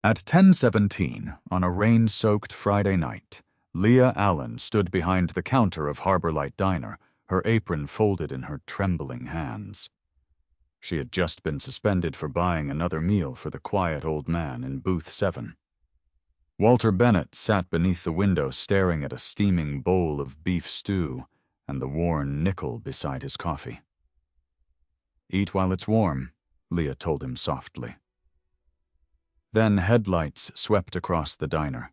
At 10:17 on a rain-soaked Friday night, Leah Allen stood behind the counter of Harbor Light Diner, her apron folded in her trembling hands. She had just been suspended for buying another meal for the quiet old man in booth 7. Walter Bennett sat beneath the window staring at a steaming bowl of beef stew and the worn nickel beside his coffee. "Eat while it's warm," Leah told him softly. Then headlights swept across the diner.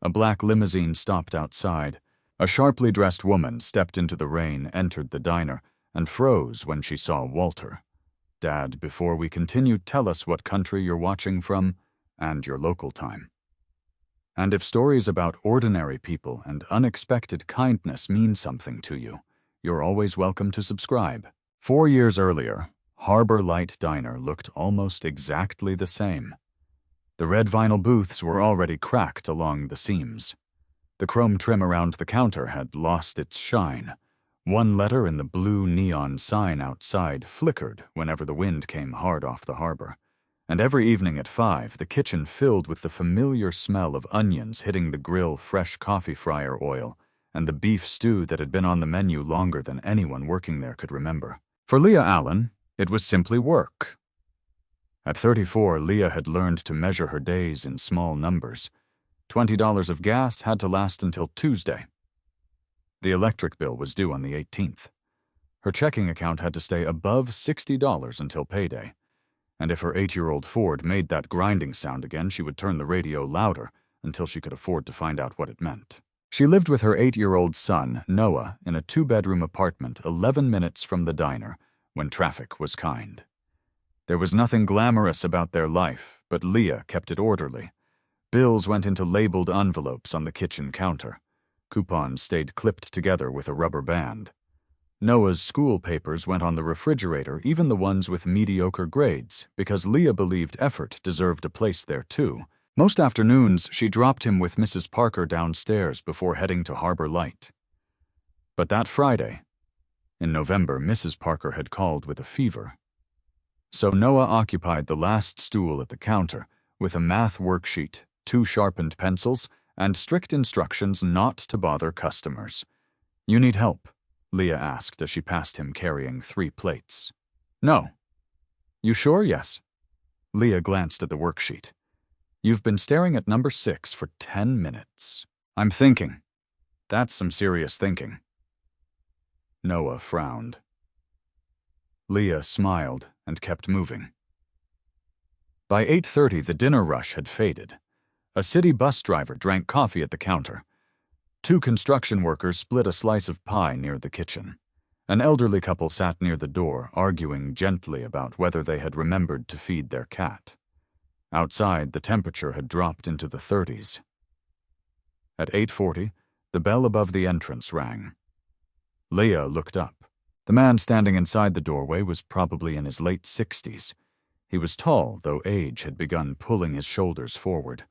A black limousine stopped outside. A sharply dressed woman stepped into the rain, entered the diner, and froze when she saw Walter. "Dad, before we continue, tell us what country you're watching from and your local time. And if stories about ordinary people and unexpected kindness mean something to you, you're always welcome to subscribe." 4 years earlier, Harbor Light Diner looked almost exactly the same. The red vinyl booths were already cracked along the seams. The chrome trim around the counter had lost its shine. One letter in the blue neon sign outside flickered whenever the wind came hard off the harbor. And every evening at 5, the kitchen filled with the familiar smell of onions hitting the grill, fresh coffee fryer oil, and the beef stew that had been on the menu longer than anyone working there could remember. For Leah Allen, it was simply work. At 34, Leah had learned to measure her days in small numbers. $20 of gas had to last until Tuesday. The electric bill was due on the 18th. Her checking account had to stay above $60 until payday. And if her 8-year-old Ford made that grinding sound again, she would turn the radio louder until she could afford to find out what it meant. She lived with her 8-year-old son, Noah, in a 2-bedroom apartment 11 minutes from the diner when traffic was kind. There was nothing glamorous about their life, but Leah kept it orderly. Bills went into labeled envelopes on the kitchen counter. Coupons stayed clipped together with a rubber band. Noah's school papers went on the refrigerator, even the ones with mediocre grades, because Leah believed effort deserved a place there too. Most afternoons, she dropped him with Mrs. Parker downstairs before heading to Harbor Light. But that Friday, in November, Mrs. Parker had called with a fever. So Noah occupied the last stool at the counter with a math worksheet, 2 sharpened pencils, and strict instructions not to bother customers. "You need help?" Leah asked as she passed him carrying 3 plates. "No." "You sure?" "Yes." Leah glanced at the worksheet. "You've been staring at number 6 for 10 minutes. I'm thinking." "That's some serious thinking." Noah frowned. Leah smiled and kept moving. By 8:30, the dinner rush had faded. A city bus driver drank coffee at the counter. 2 construction workers split a slice of pie near the kitchen. An elderly couple sat near the door, arguing gently about whether they had remembered to feed their cat. Outside, the temperature had dropped into the 30s. At 8:40, the bell above the entrance rang. Leah looked up. The man standing inside the doorway was probably in his late 60s. He was tall, though age had begun pulling his shoulders forward.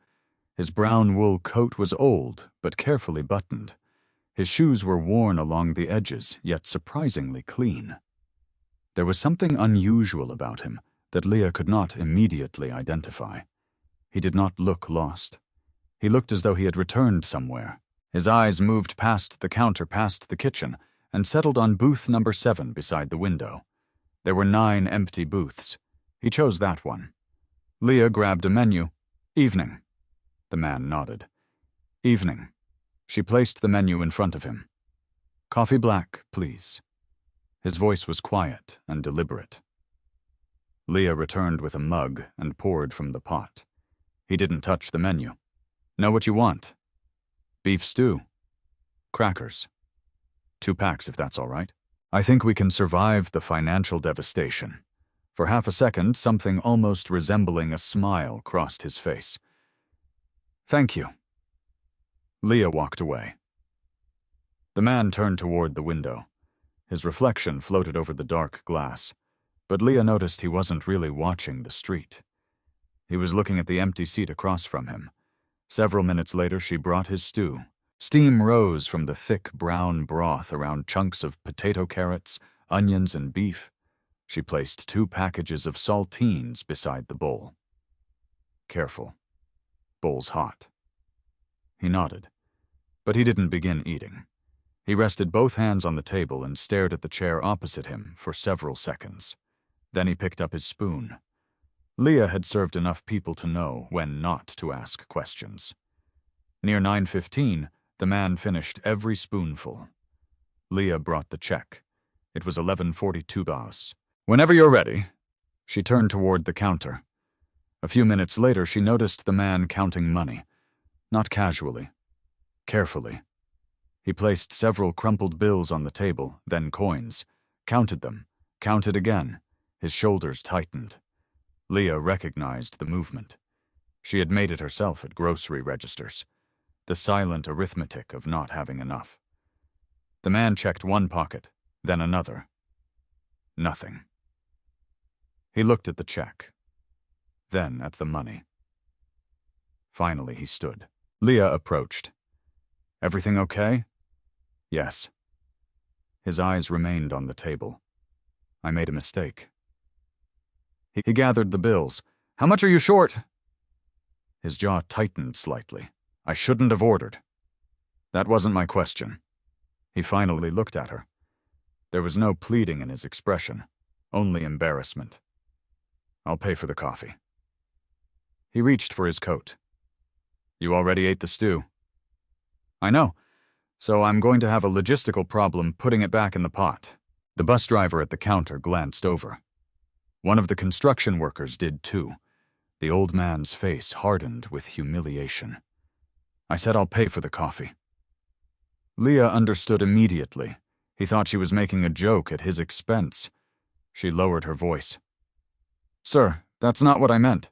His brown wool coat was old, but carefully buttoned. His shoes were worn along the edges, yet surprisingly clean. There was something unusual about him that Leah could not immediately identify. He did not look lost. He looked as though he had returned somewhere. His eyes moved past the counter, past the kitchen, and settled on booth number 7 beside the window. There were 9 empty booths. He chose that one. Leah grabbed a menu. "Evening." The man nodded. "Evening." She placed the menu in front of him. "Coffee black, please." His voice was quiet and deliberate. Leah returned with a mug and poured from the pot. He didn't touch the menu. "Know what you want?" "Beef stew." "Crackers." 2 packs, if that's all right. "I think we can survive the financial devastation." For half a second, something almost resembling a smile crossed his face. "Thank you." Leah walked away. The man turned toward the window. His reflection floated over the dark glass, but Leah noticed he wasn't really watching the street. He was looking at the empty seat across from him. Several minutes later, she brought his stew. Steam rose from the thick brown broth around chunks of potato carrots, onions, and beef. She placed 2 packages of saltines beside the bowl. "Careful," bowls hot. He nodded, but he didn't begin eating. He rested both hands on the table and stared at the chair opposite him for several seconds. Then he picked up his spoon. Leah had served enough people to know when not to ask questions. Near 9:15, the man finished every spoonful. Leah brought the check. It was 11.42 baus. "Whenever you're ready." She turned toward the counter. A few minutes later, she noticed the man counting money. Not casually. Carefully. He placed several crumpled bills on the table, then coins, counted them, counted again. His shoulders tightened. Leah recognized the movement. She had made it herself at grocery registers. The silent arithmetic of not having enough. The man checked one pocket, then another. Nothing. He looked at the check, then at the money. Finally, he stood. Leah approached. "Everything okay?" "Yes." His eyes remained on the table. "I made a mistake." He gathered the bills. "How much are you short?" His jaw tightened slightly. "I shouldn't have ordered." "That wasn't my question." He finally looked at her. There was no pleading in his expression, only embarrassment. "I'll pay for the coffee." He reached for his coat. "You already ate the stew." "I know, so I'm going to have a logistical problem putting it back in the pot." The bus driver at the counter glanced over. One of the construction workers did too. The old man's face hardened with humiliation. "I said I'll pay for the coffee." Leah understood immediately. He thought she was making a joke at his expense. She lowered her voice. "Sir, that's not what I meant."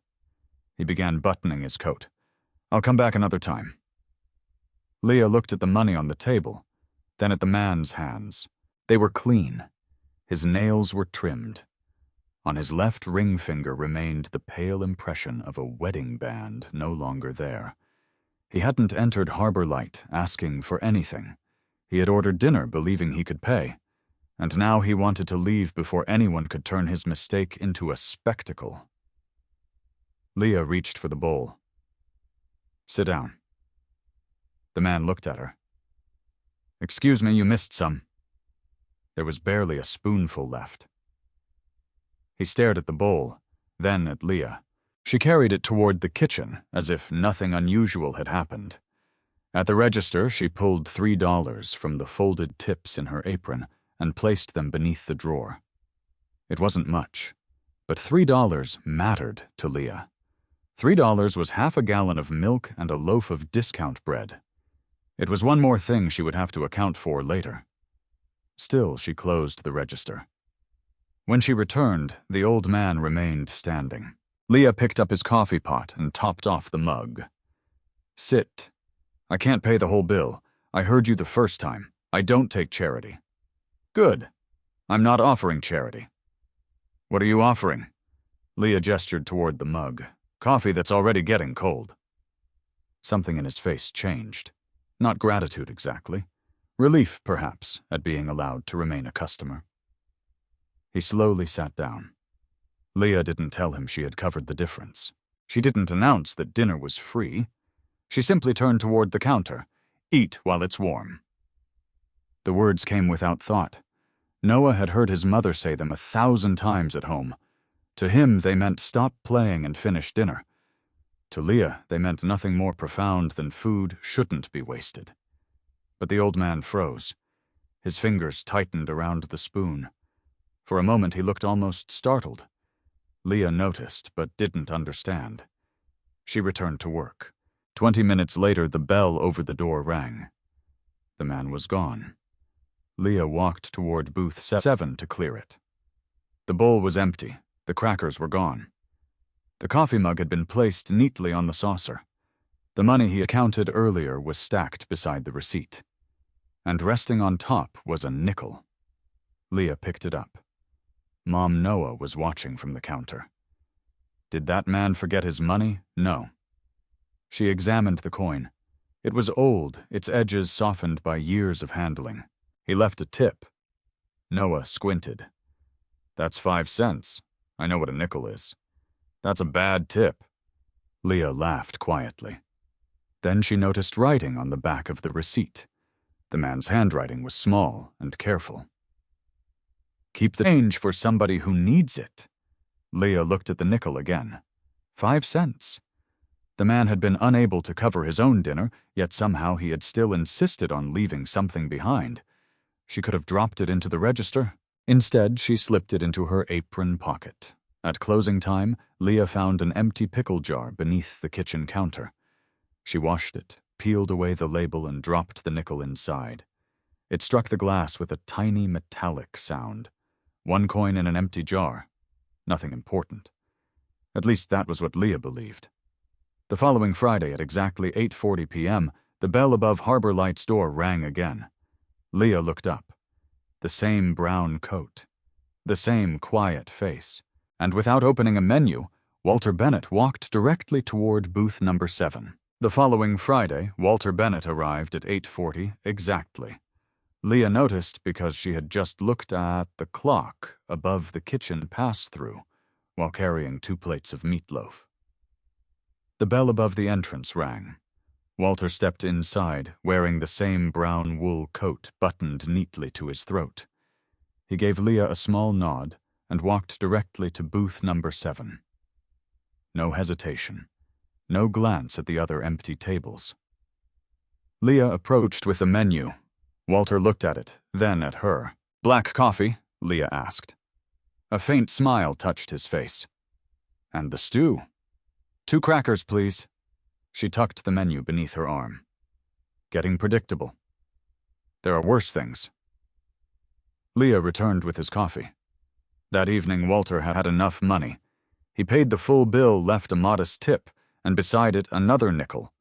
He began buttoning his coat. "I'll come back another time." Leah looked at the money on the table, then at the man's hands. They were clean. His nails were trimmed. On his left ring finger remained the pale impression of a wedding band no longer there. He hadn't entered Harbor Light asking for anything. He had ordered dinner believing he could pay, and now he wanted to leave before anyone could turn his mistake into a spectacle. Leah reached for the bowl. "Sit down." The man looked at her. "Excuse me, you missed some." There was barely a spoonful left. He stared at the bowl, then at Leah. She carried it toward the kitchen, as if nothing unusual had happened. At the register, she pulled $3 from the folded tips in her apron and placed them beneath the drawer. It wasn't much, but $3 mattered to Leah. $3 was half a gallon of milk and a loaf of discount bread. It was one more thing she would have to account for later. Still, she closed the register. When she returned, the old man remained standing. Leah picked up his coffee pot and topped off the mug. "Sit. I can't pay the whole bill. I heard you the first time. I don't take charity." "Good. I'm not offering charity." "What are you offering?" Leah gestured toward the mug. "Coffee that's already getting cold." Something in his face changed. Not gratitude exactly. Relief, perhaps, at being allowed to remain a customer. He slowly sat down. Leah didn't tell him she had covered the difference. She didn't announce that dinner was free. She simply turned toward the counter. "Eat while it's warm." The words came without thought. Noah had heard his mother say them 1,000 times at home. To him, they meant stop playing and finish dinner. To Leah, they meant nothing more profound than food shouldn't be wasted. But the old man froze. His fingers tightened around the spoon. For a moment, he looked almost startled. Leah noticed, but didn't understand. She returned to work. 20 minutes later, the bell over the door rang. The man was gone. Leah walked toward booth 7 to clear it. The bowl was empty. The crackers were gone. The coffee mug had been placed neatly on the saucer. The money he had counted earlier was stacked beside the receipt. And resting on top was a nickel. Leah picked it up. Mom Noah was watching from the counter. Did that man forget his money? No. She examined the coin. It was old, its edges softened by years of handling. He left a tip. Noah squinted. "That's 5 cents. I know what a nickel is." "That's a bad tip." Leah laughed quietly. Then she noticed writing on the back of the receipt. The man's handwriting was small and careful. "Keep the change for somebody who needs it." Leah looked at the nickel again. 5 cents. The man had been unable to cover his own dinner, yet somehow he had still insisted on leaving something behind. She could have dropped it into the register. Instead, she slipped it into her apron pocket. At closing time, Leah found an empty pickle jar beneath the kitchen counter. She washed it, peeled away the label, and dropped the nickel inside. It struck the glass with a tiny metallic sound. 1 coin in an empty jar. Nothing important. At least that was what Leah believed. The following Friday at exactly 8:40 p.m., the bell above Harbor Light's door rang again. Leah looked up. The same brown coat. The same quiet face. And without opening a menu, Walter Bennett walked directly toward booth number 7. The following Friday, Walter Bennett arrived at 8:40 exactly. Leah noticed because she had just looked at the clock above the kitchen pass-through while carrying 2 plates of meatloaf. The bell above the entrance rang. Walter stepped inside, wearing the same brown wool coat buttoned neatly to his throat. He gave Leah a small nod and walked directly to booth number 7. No hesitation. No glance at the other empty tables. Leah approached with the menu. Walter looked at it, then at her. "Black coffee?" Leah asked. A faint smile touched his face. "And the stew?" "2 crackers, please." She tucked the menu beneath her arm. "Getting predictable. There are worse things." Leah returned with his coffee. That evening, Walter had had enough money. He paid the full bill, left a modest tip, and beside it another nickel.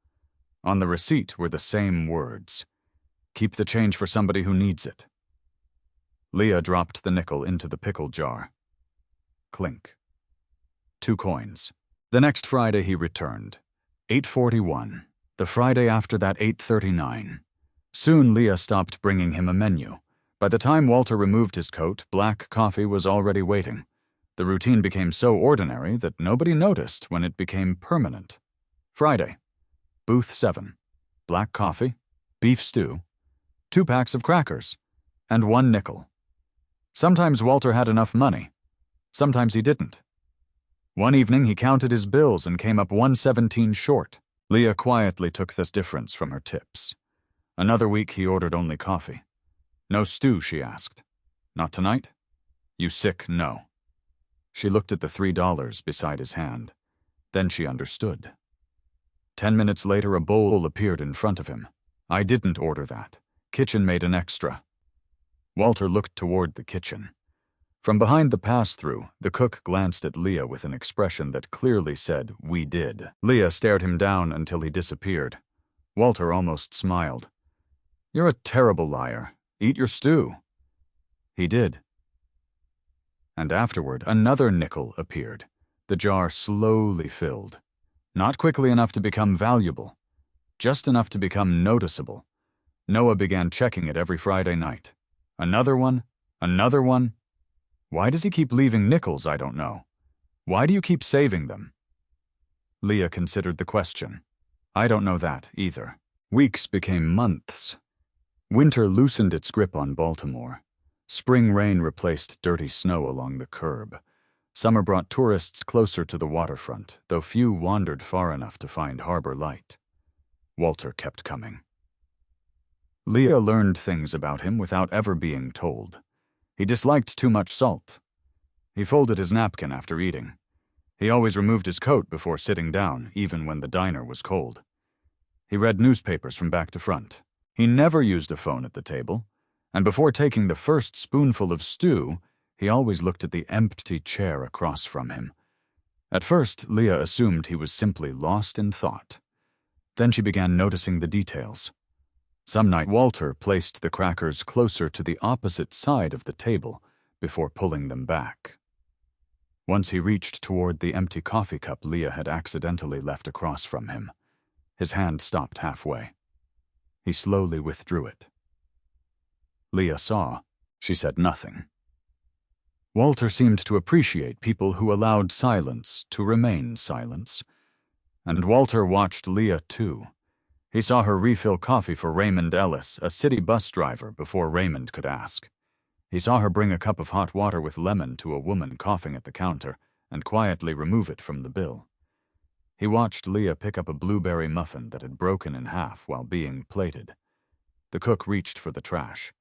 On the receipt were the same words. "Keep the change for somebody who needs it." Leah dropped the nickel into the pickle jar. Clink. 2 coins. The next Friday he returned. 8:41. The Friday after that, 8:39. Soon Leah stopped bringing him a menu. By the time Walter removed his coat, black coffee was already waiting. The routine became so ordinary that nobody noticed when it became permanent. Friday. Booth 7. Black coffee, beef stew, 2 packs of crackers, and 1 nickel. Sometimes Walter had enough money. Sometimes he didn't. One evening he counted his bills and came up 117 short. Leah quietly took this difference from her tips. Another week he ordered only coffee. "No stew?" she asked. "Not tonight?" "You sick?" "No." She looked at the $3 beside his hand. Then she understood. 10 minutes later, a bowl appeared in front of him. "I didn't order that. Kitchen made an extra." Walter looked toward the kitchen. From behind the pass-through, the cook glanced at Leah with an expression that clearly said, "We did." Leah stared him down until he disappeared. Walter almost smiled. "You're a terrible liar. Eat your stew." He did. And afterward, another nickel appeared. The jar slowly filled. Not quickly enough to become valuable. Just enough to become noticeable. Noah began checking it every Friday night. Another one. Another one. Why does he keep leaving nickels, I don't know. Why do you keep saving them? Leah considered the question. I don't know that, either. Weeks became months. Winter loosened its grip on Baltimore. Spring rain replaced dirty snow along the curb. Summer brought tourists closer to the waterfront, though few wandered far enough to find Harbor Light. Walter kept coming. Leah learned things about him without ever being told. He disliked too much salt. He folded his napkin after eating. He always removed his coat before sitting down, even when the diner was cold. He read newspapers from back to front. He never used a phone at the table, and before taking the first spoonful of stew, he always looked at the empty chair across from him. At first, Leah assumed he was simply lost in thought. Then she began noticing the details. Some night, Walter placed the crackers closer to the opposite side of the table before pulling them back. Once he reached toward the empty coffee cup Leah had accidentally left across from him. His hand stopped halfway. He slowly withdrew it. Leah saw. She said nothing. Walter seemed to appreciate people who allowed silence to remain silence. And Walter watched Leah, too. He saw her refill coffee for Raymond Ellis, a city bus driver, before Raymond could ask. He saw her bring a cup of hot water with lemon to a woman coughing at the counter and quietly remove it from the bill. He watched Leah pick up a blueberry muffin that had broken in half while being plated. The cook reached for the trash.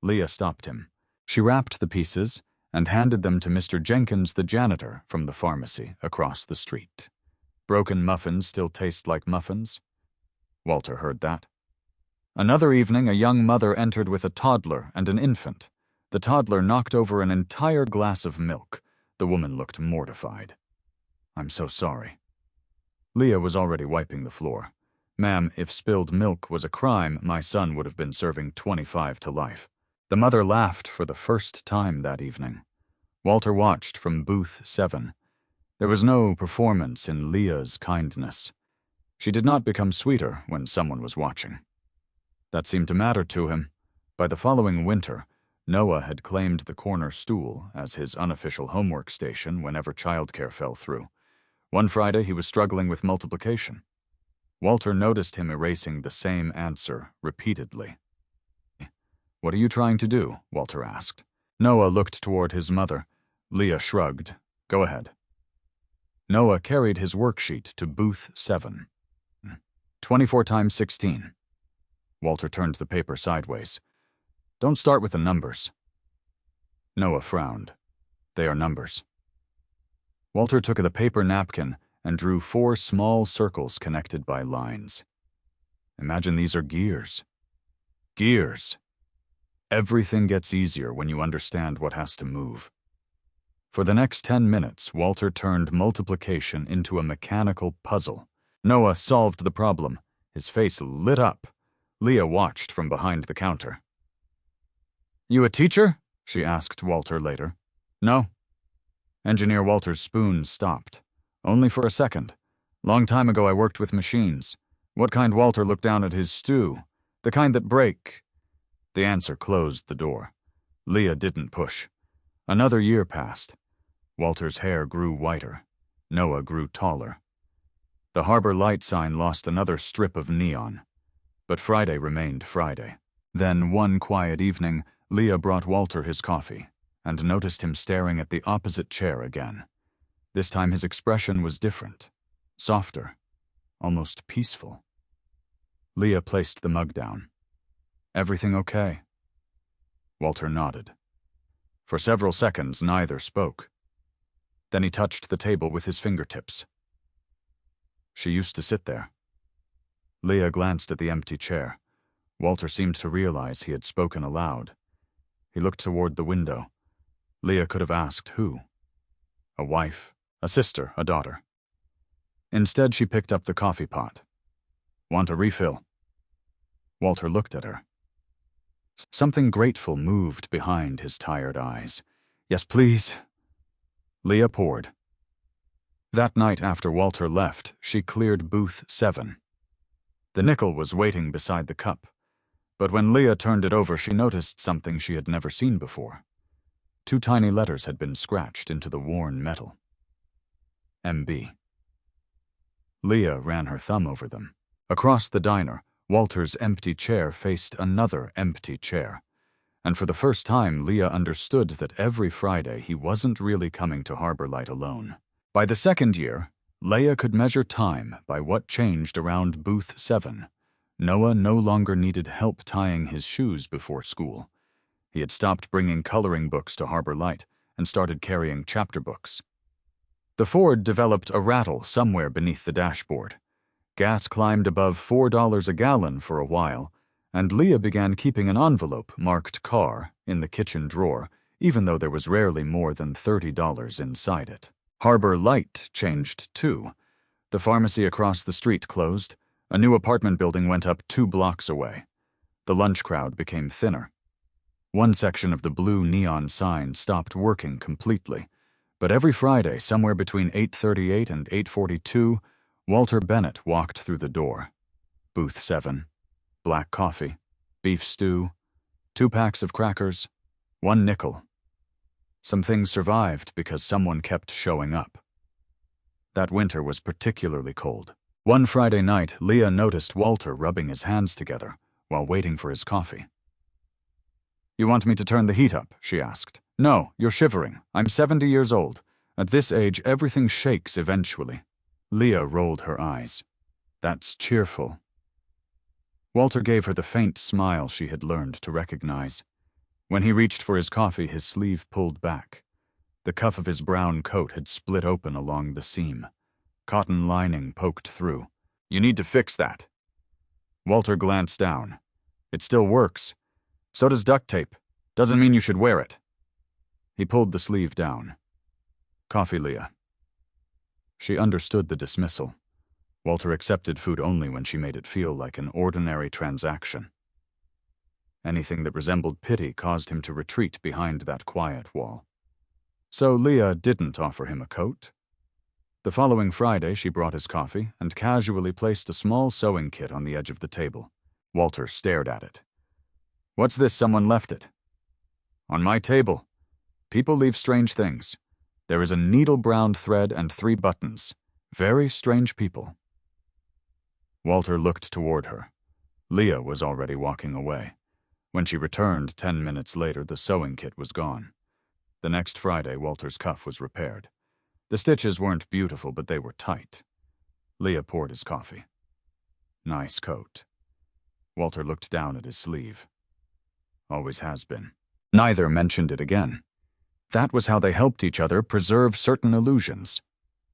Leah stopped him. She wrapped the pieces and handed them to Mr. Jenkins, the janitor, from the pharmacy across the street. Broken muffins still taste like muffins? Walter heard that. Another evening, a young mother entered with a toddler and an infant. The toddler knocked over an entire glass of milk. The woman looked mortified. "I'm so sorry." Leah was already wiping the floor. "Ma'am, if spilled milk was a crime, my son would have been serving 25 to life." The mother laughed for the first time that evening. Walter watched from booth 7. There was no performance in Leah's kindness. She did not become sweeter when someone was watching. That seemed to matter to him. By the following winter, Noah had claimed the corner stool as his unofficial homework station whenever childcare fell through. One Friday, he was struggling with multiplication. Walter noticed him erasing the same answer repeatedly. "What are you trying to do?" Walter asked. Noah looked toward his mother. Leah shrugged. "Go ahead." Noah carried his worksheet to booth 7. 24 times 16. Walter turned the paper sideways. "Don't start with the numbers." Noah frowned. "They are numbers." Walter took the paper napkin and drew 4 small circles connected by lines. "Imagine these are gears." Gears. Everything gets easier when you understand what has to move. For the next 10 minutes, Walter turned multiplication into a mechanical puzzle. Noah solved the problem. His face lit up. Leah watched from behind the counter. "You a teacher?" she asked Walter later. "No." Engineer Walter's spoon stopped. "Only for a second. Long time ago I worked with machines. What kind?" Walter looked down at his stew. "The kind that break." The answer closed the door. Leah didn't push. Another year passed. Walter's hair grew whiter. Noah grew taller. The harbor light sign lost another strip of neon. But Friday remained Friday. Then, one quiet evening, Leah brought Walter his coffee and noticed him staring at the opposite chair again. This time his expression was different, softer, almost peaceful. Leah placed the mug down. "Everything okay?" Walter nodded. For several seconds, neither spoke. Then he touched the table with his fingertips. "She used to sit there." Leah glanced at the empty chair. Walter seemed to realize he had spoken aloud. He looked toward the window. Leah could have asked who. A wife, a sister, a daughter. Instead, she picked up the coffee pot. "Want a refill?" Walter looked at her. Something grateful moved behind his tired eyes. "Yes, please." Leah poured. That night after Walter left, she cleared booth 7. The nickel was waiting beside the cup, but when Leah turned it over, she noticed something she had never seen before. 2 tiny letters had been scratched into the worn metal. MB. Leah ran her thumb over them. Across the diner, Walter's empty chair faced another empty chair. And for the first time, Leah understood that every Friday he wasn't really coming to Harbor Light alone. By the second year, Leah could measure time by what changed around booth 7. Noah no longer needed help tying his shoes before school. He had stopped bringing coloring books to Harbor Light and started carrying chapter books. The Ford developed a rattle somewhere beneath the dashboard. Gas climbed above $4 a gallon for a while, and Leah began keeping an envelope marked car in the kitchen drawer, even though there was rarely more than $30 inside it. Harbor Light changed too. The pharmacy across the street closed. A new apartment building went up 2 blocks away. The lunch crowd became thinner. One section of the blue neon sign stopped working completely, but every Friday, somewhere between 8:38 and 8:42, Walter Bennett walked through the door. Booth 7. Black coffee, beef stew, 2 packs of crackers, 1 nickel. Some things survived because someone kept showing up. That winter was particularly cold. One Friday night, Leah noticed Walter rubbing his hands together while waiting for his coffee. "You want me to turn the heat up?" she asked. "No, you're shivering. I'm 70 years old. At this age, everything shakes eventually." Leah rolled her eyes. "That's cheerful." Walter gave her the faint smile she had learned to recognize. When he reached for his coffee, his sleeve pulled back. The cuff of his brown coat had split open along the seam. Cotton lining poked through. "You need to fix that." Walter glanced down. "It still works. So does duct tape. Doesn't mean you should wear it." He pulled the sleeve down. "Coffee, Leah." She understood the dismissal. Walter accepted food only when she made it feel like an ordinary transaction. Anything that resembled pity caused him to retreat behind that quiet wall. So Leah didn't offer him a coat. The following Friday, she brought his coffee and casually placed a small sewing kit on the edge of the table. Walter stared at it. "What's this? Someone left it." "On my table. People leave strange things. There is a needle-brown thread and 3 buttons. Very strange people." Walter looked toward her. Leah was already walking away. When she returned 10 minutes later, the sewing kit was gone. The next Friday, Walter's cuff was repaired. The stitches weren't beautiful, but they were tight. Leah poured his coffee. "Nice coat." Walter looked down at his sleeve. "Always has been." Neither mentioned it again. That was how they helped each other preserve certain illusions.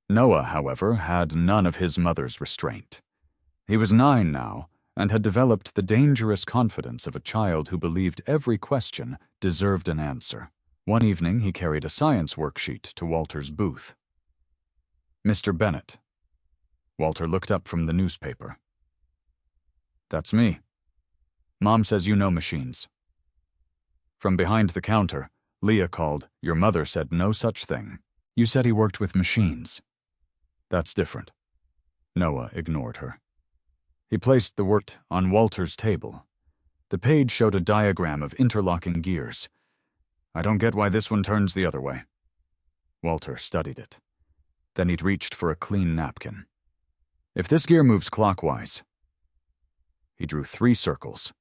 Noah, however, had none of his mother's restraint. He was 9 now, and had developed the dangerous confidence of a child who believed every question deserved an answer. One evening, he carried a science worksheet to Walter's booth. "Mr. Bennett." Walter looked up from the newspaper. "That's me. Mom says you know machines." From behind the counter, Leah called, "Your mother said no such thing. You said he worked with machines." "That's different." Noah ignored her. He placed the work on Walter's table. The page showed a diagram of interlocking gears. "I don't get why this one turns the other way." Walter studied it. Then he'd reached for a clean napkin. "If this gear moves clockwise..." He drew 3 circles.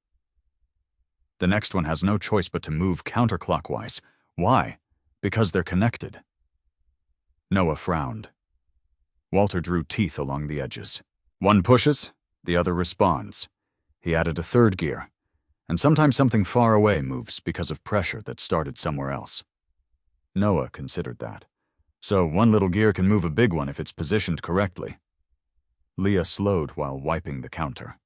"The next one has no choice but to move counterclockwise. Why? Because they're connected." Noah frowned. Walter drew teeth along the edges. "One pushes, the other responds." He added a 3rd gear. "And sometimes something far away moves because of pressure that started somewhere else." Noah considered that. "So one little gear can move a big one if it's positioned correctly." Leah slowed while wiping the counter.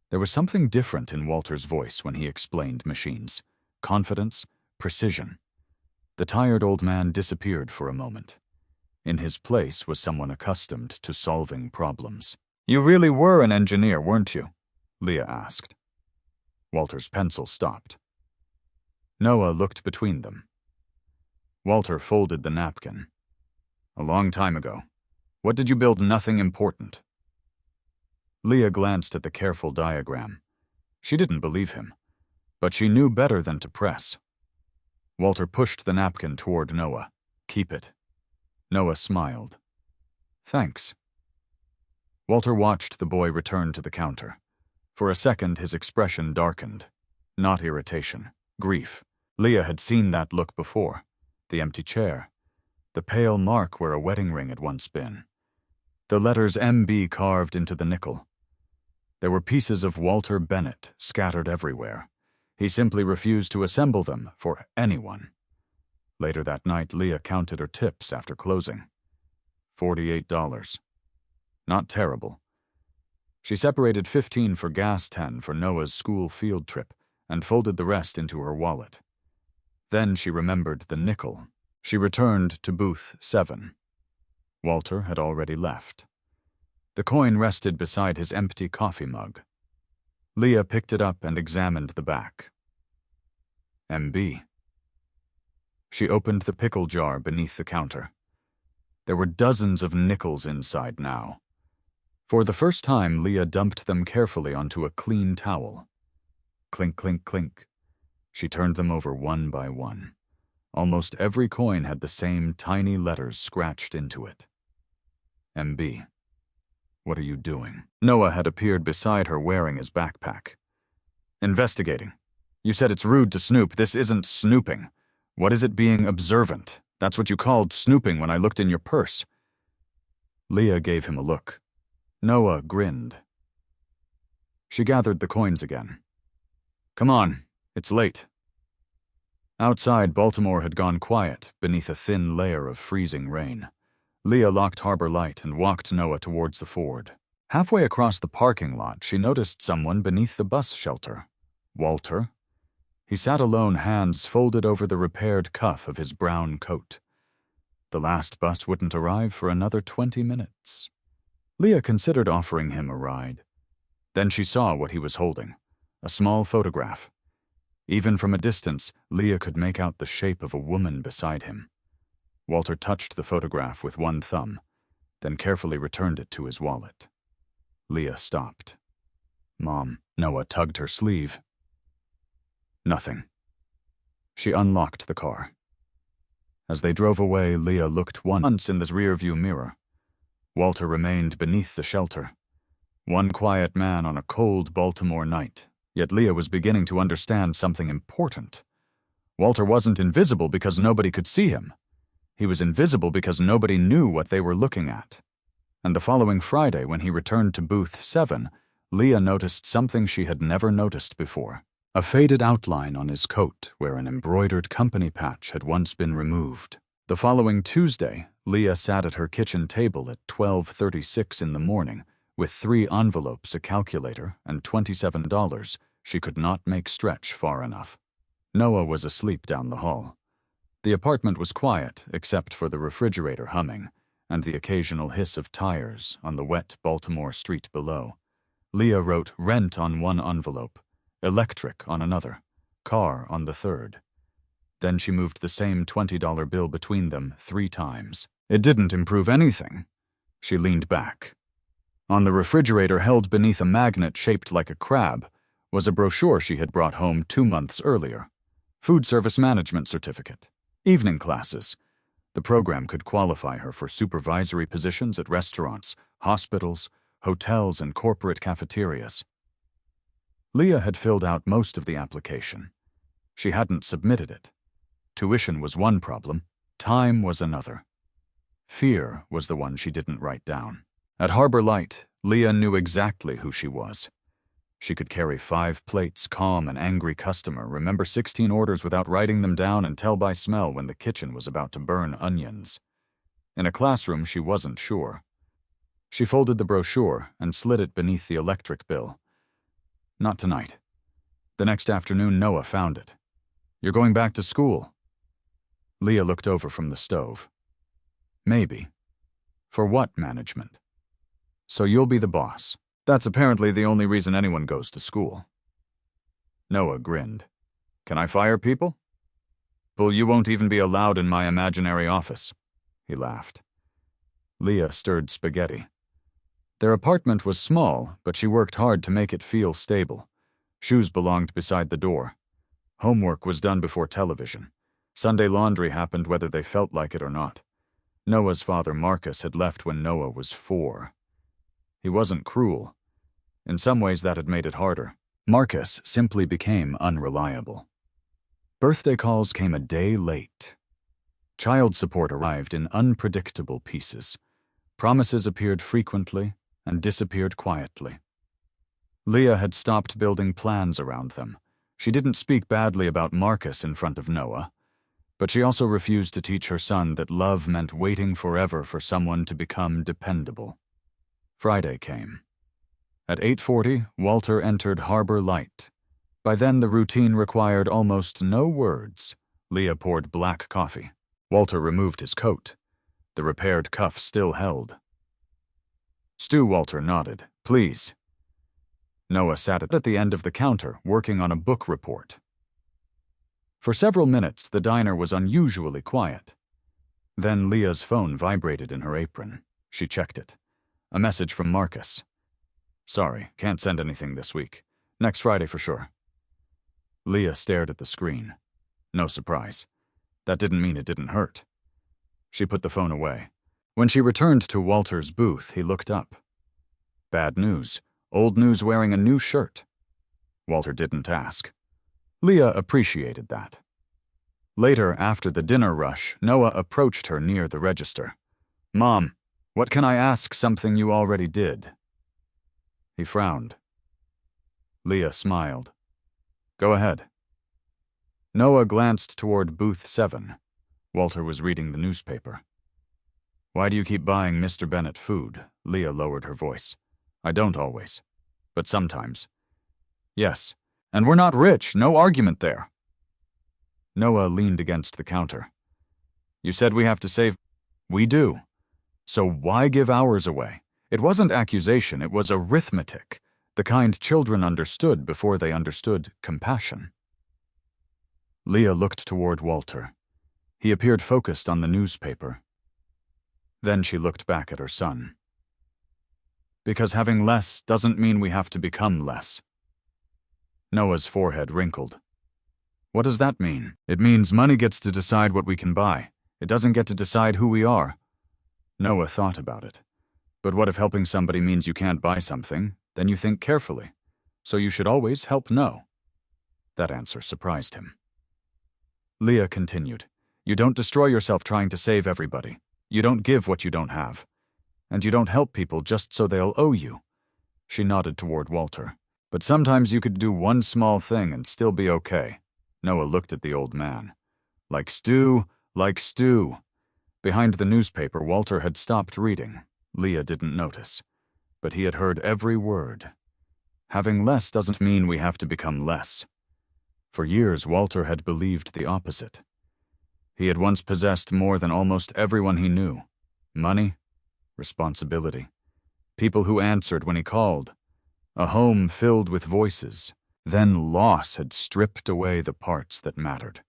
There was something different in Walter's voice when he explained machines. Confidence, precision. The tired old man disappeared for a moment. In his place was someone accustomed to solving problems. "You really were an engineer, weren't you?" Leah asked. Walter's pencil stopped. Noah looked between them. Walter folded the napkin. "A long time ago. What did you build? Nothing important." Leah glanced at the careful diagram. She didn't believe him, but she knew better than to press. Walter pushed the napkin toward Noah. "Keep it." Noah smiled. "Thanks." Walter watched the boy return to the counter. For a second, his expression darkened. Not irritation, grief. Leah had seen that look before. The empty chair. The pale mark where a wedding ring had once been. The letters MB carved into the nickel. There were pieces of Walter Bennett scattered everywhere. He simply refused to assemble them for anyone. Later that night, Leah counted her tips after closing. $48. Not terrible. She separated 15 for gas, 10 for Noah's school field trip, and folded the rest into her wallet. Then she remembered the nickel. She returned to booth 7. Walter had already left. The coin rested beside his empty coffee mug. Leah picked it up and examined the back. MB. She opened the pickle jar beneath the counter. There were dozens of nickels inside now. For the first time, Leah dumped them carefully onto a clean towel. Clink, clink, clink. She turned them over one by one. Almost every coin had the same tiny letters scratched into it. MB. What are you doing? Noah had appeared beside her wearing his backpack. Investigating. You said it's rude to snoop. This isn't snooping. What is it being observant? That's what you called snooping when I looked in your purse. Leah gave him a look. Noah grinned. She gathered the coins again. Come on, it's late. Outside, Baltimore had gone quiet beneath a thin layer of freezing rain. Leah locked Harbor Light and walked Noah towards the Ford. Halfway across the parking lot, she noticed someone beneath the bus shelter. Walter. He sat alone, hands folded over the repaired cuff of his brown coat. The last bus wouldn't arrive for another 20 minutes. Leah considered offering him a ride. Then she saw what he was holding, a small photograph. Even from a distance, Leah could make out the shape of a woman beside him. Walter touched the photograph with one thumb, then carefully returned it to his wallet. Leah stopped. Mom. Noah tugged her sleeve. Nothing. She unlocked the car. As they drove away, Leah looked once in the rearview mirror. Walter remained beneath the shelter. One quiet man on a cold Baltimore night, yet Leah was beginning to understand something important. Walter wasn't invisible because nobody could see him. He was invisible because nobody knew what they were looking at. And the following Friday, when he returned to booth 7, Leah noticed something she had never noticed before. A faded outline on his coat where an embroidered company patch had once been removed. The following Tuesday, Leah sat at her kitchen table at 12:36 in the morning with 3 envelopes, a calculator, and $27 she could not make stretch far enough. Noah was asleep down the hall. The apartment was quiet except for the refrigerator humming and the occasional hiss of tires on the wet Baltimore street below. Leah wrote rent on one envelope, electric on another, car on the third. Then she moved the same $20 bill between them 3 times. It didn't improve anything. She leaned back. On the refrigerator, held beneath a magnet shaped like a crab, was a brochure she had brought home 2 months earlier. Food Service Management Certificate. Evening classes. The program could qualify her for supervisory positions at restaurants, hospitals, hotels, and corporate cafeterias. Leah had filled out most of the application. She hadn't submitted it. Tuition was one problem, time was another. Fear was the one she didn't write down. At Harbor Light, Leah knew exactly who she was. She could carry 5 plates, calm an angry customer, remember 16 orders without writing them down, and tell by smell when the kitchen was about to burn onions. In a classroom, she wasn't sure. She folded the brochure and slid it beneath the electric bill. Not tonight. The next afternoon, Noah found it. You're going back to school. Leah looked over from the stove. Maybe. For what management? So you'll be the boss. That's apparently the only reason anyone goes to school. Noah grinned. Can I fire people? Well, you won't even be allowed in my imaginary office. He laughed. Leah stirred spaghetti. Their apartment was small, but she worked hard to make it feel stable. Shoes belonged beside the door. Homework was done before television. Sunday laundry happened whether they felt like it or not. Noah's father, Marcus, had left when Noah was 4. He wasn't cruel. In some ways, that had made it harder. Marcus simply became unreliable. Birthday calls came a day late. Child support arrived in unpredictable pieces. Promises appeared frequently and disappeared quietly. Leah had stopped building plans around them. She didn't speak badly about Marcus in front of Noah, but she also refused to teach her son that love meant waiting forever for someone to become dependable. Friday came. At 8:40, Walter entered Harbor Light. By then, the routine required almost no words. Leah poured black coffee. Walter removed his coat. The repaired cuff still held. Stu, Walter nodded. Please. Noah sat at the end of the counter, working on a book report. For several minutes, the diner was unusually quiet. Then Leah's phone vibrated in her apron. She checked it. A message from Marcus. Sorry, can't send anything this week. Next Friday for sure. Leah stared at the screen. No surprise. That didn't mean it didn't hurt. She put the phone away. When she returned to Walter's booth, he looked up. Bad news. Old news wearing a new shirt. Walter didn't ask. Leah appreciated that. Later, after the dinner rush, Noah approached her near the register. "Mom, what can I ask something you already did?" He frowned. Leah smiled. "Go ahead." Noah glanced toward booth 7. Walter was reading the newspaper. "Why do you keep buying Mr. Bennett food?" Leah lowered her voice. "I don't always. But sometimes." "Yes. And we're not rich. No argument there." Noah leaned against the counter. "You said we have to save." "We do. So why give ours away?" It wasn't accusation, it was arithmetic, the kind children understood before they understood compassion. Leah looked toward Walter. He appeared focused on the newspaper. Then she looked back at her son. "Because having less doesn't mean we have to become less." Noah's forehead wrinkled. "What does that mean?" "It means money gets to decide what we can buy. It doesn't get to decide who we are." Noah thought about it. "But what if helping somebody means you can't buy something? Then you think carefully. So you should always help no." That answer surprised him. Leah continued, "You don't destroy yourself trying to save everybody. You don't give what you don't have. And you don't help people just so they'll owe you." She nodded toward Walter. "But sometimes you could do one small thing and still be okay." Noah looked at the old man. Like stew. Behind the newspaper, Walter had stopped reading. Leah didn't notice. But he had heard every word. Having less doesn't mean we have to become less. For years, Walter had believed the opposite. He had once possessed more than almost everyone he knew. Money, responsibility, people who answered when he called, a home filled with voices. Then loss had stripped away the parts that mattered.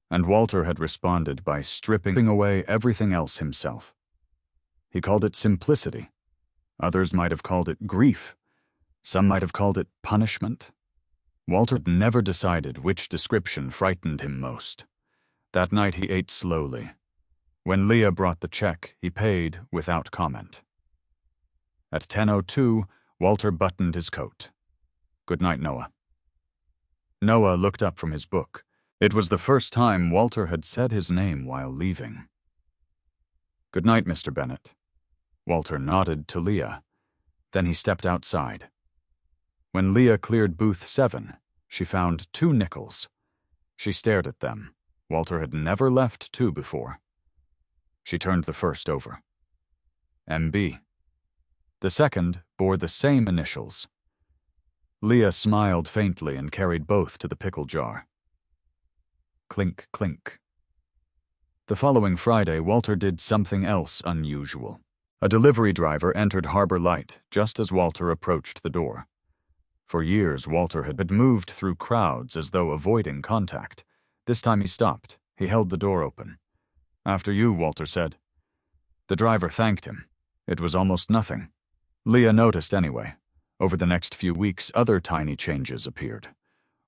And Walter had responded by stripping away everything else himself. He called it simplicity. Others might have called it grief. Some might have called it punishment. Walter had never decided which description frightened him most. That night he ate slowly. When Leah brought the check, he paid without comment. At 10:02, Walter buttoned his coat. "Good night, Noah." Noah looked up from his book. It was the first time Walter had said his name while leaving. "Good night, Mr. Bennett." Walter nodded to Leah. Then he stepped outside. When Leah cleared booth 7, she found 2 nickels. She stared at them. Walter had never left 2 before. She turned the first over. MB. The second bore the same initials. Leah smiled faintly and carried both to the pickle jar. Clink, clink. The following Friday, Walter did something else unusual. A delivery driver entered Harbor Light just as Walter approached the door. For years, Walter had moved through crowds as though avoiding contact. This time he stopped. He held the door open. "After you," Walter said. The driver thanked him. It was almost nothing. Leah noticed anyway. Over the next few weeks, other tiny changes appeared.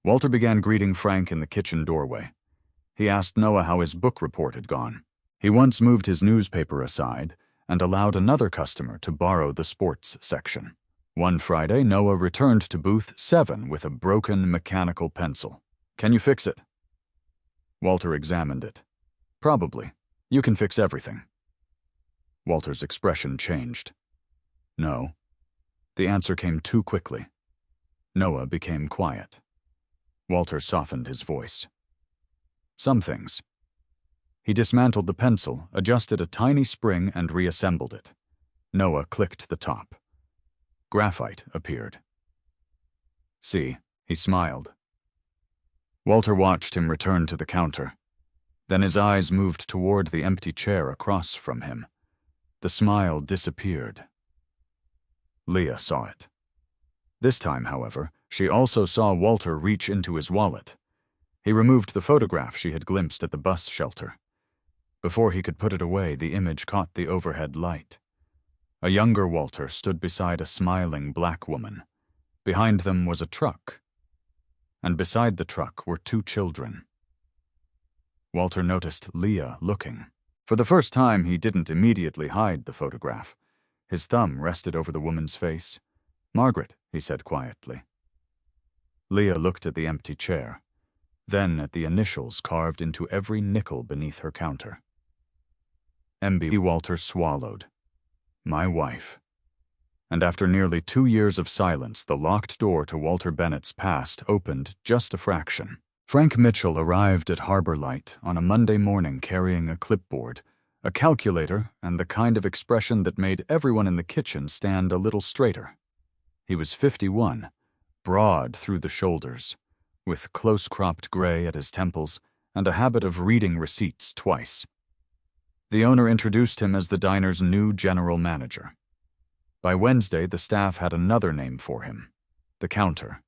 Walter began greeting Frank in the kitchen doorway. He asked Noah how his book report had gone. He once moved his newspaper aside and allowed another customer to borrow the sports section. One Friday, Noah returned to booth 7 with a broken mechanical pencil. "Can you fix it?" Walter examined it. "Probably. You can fix everything." Walter's expression changed. "No." The answer came too quickly. Noah became quiet. Walter softened his voice. "Some things." He dismantled the pencil, adjusted a tiny spring, and reassembled it. Noah clicked the top. Graphite appeared. "See," he smiled. Walter watched him return to the counter. Then his eyes moved toward the empty chair across from him. The smile disappeared. Leah saw it. This time, however, she also saw Walter reach into his wallet. He removed the photograph she had glimpsed at the bus shelter. Before he could put it away, the image caught the overhead light. A younger Walter stood beside a smiling black woman. Behind them was a truck. And beside the truck were 2 children. Walter noticed Leah looking. For the first time, he didn't immediately hide the photograph. His thumb rested over the woman's face. "Margaret," he said quietly. Leah looked at the empty chair, then at the initials carved into every nickel beneath her counter. M.B. Walter swallowed. My wife. And after nearly 2 years of silence, the locked door to Walter Bennett's past opened just a fraction. Frank Mitchell arrived at Harbor Light on a Monday morning carrying a clipboard, a calculator, and the kind of expression that made everyone in the kitchen stand a little straighter. He was 51, broad through the shoulders, with close-cropped gray at his temples and a habit of reading receipts twice. The owner introduced him as the diner's new general manager. By Wednesday, the staff had another name for him, the counter.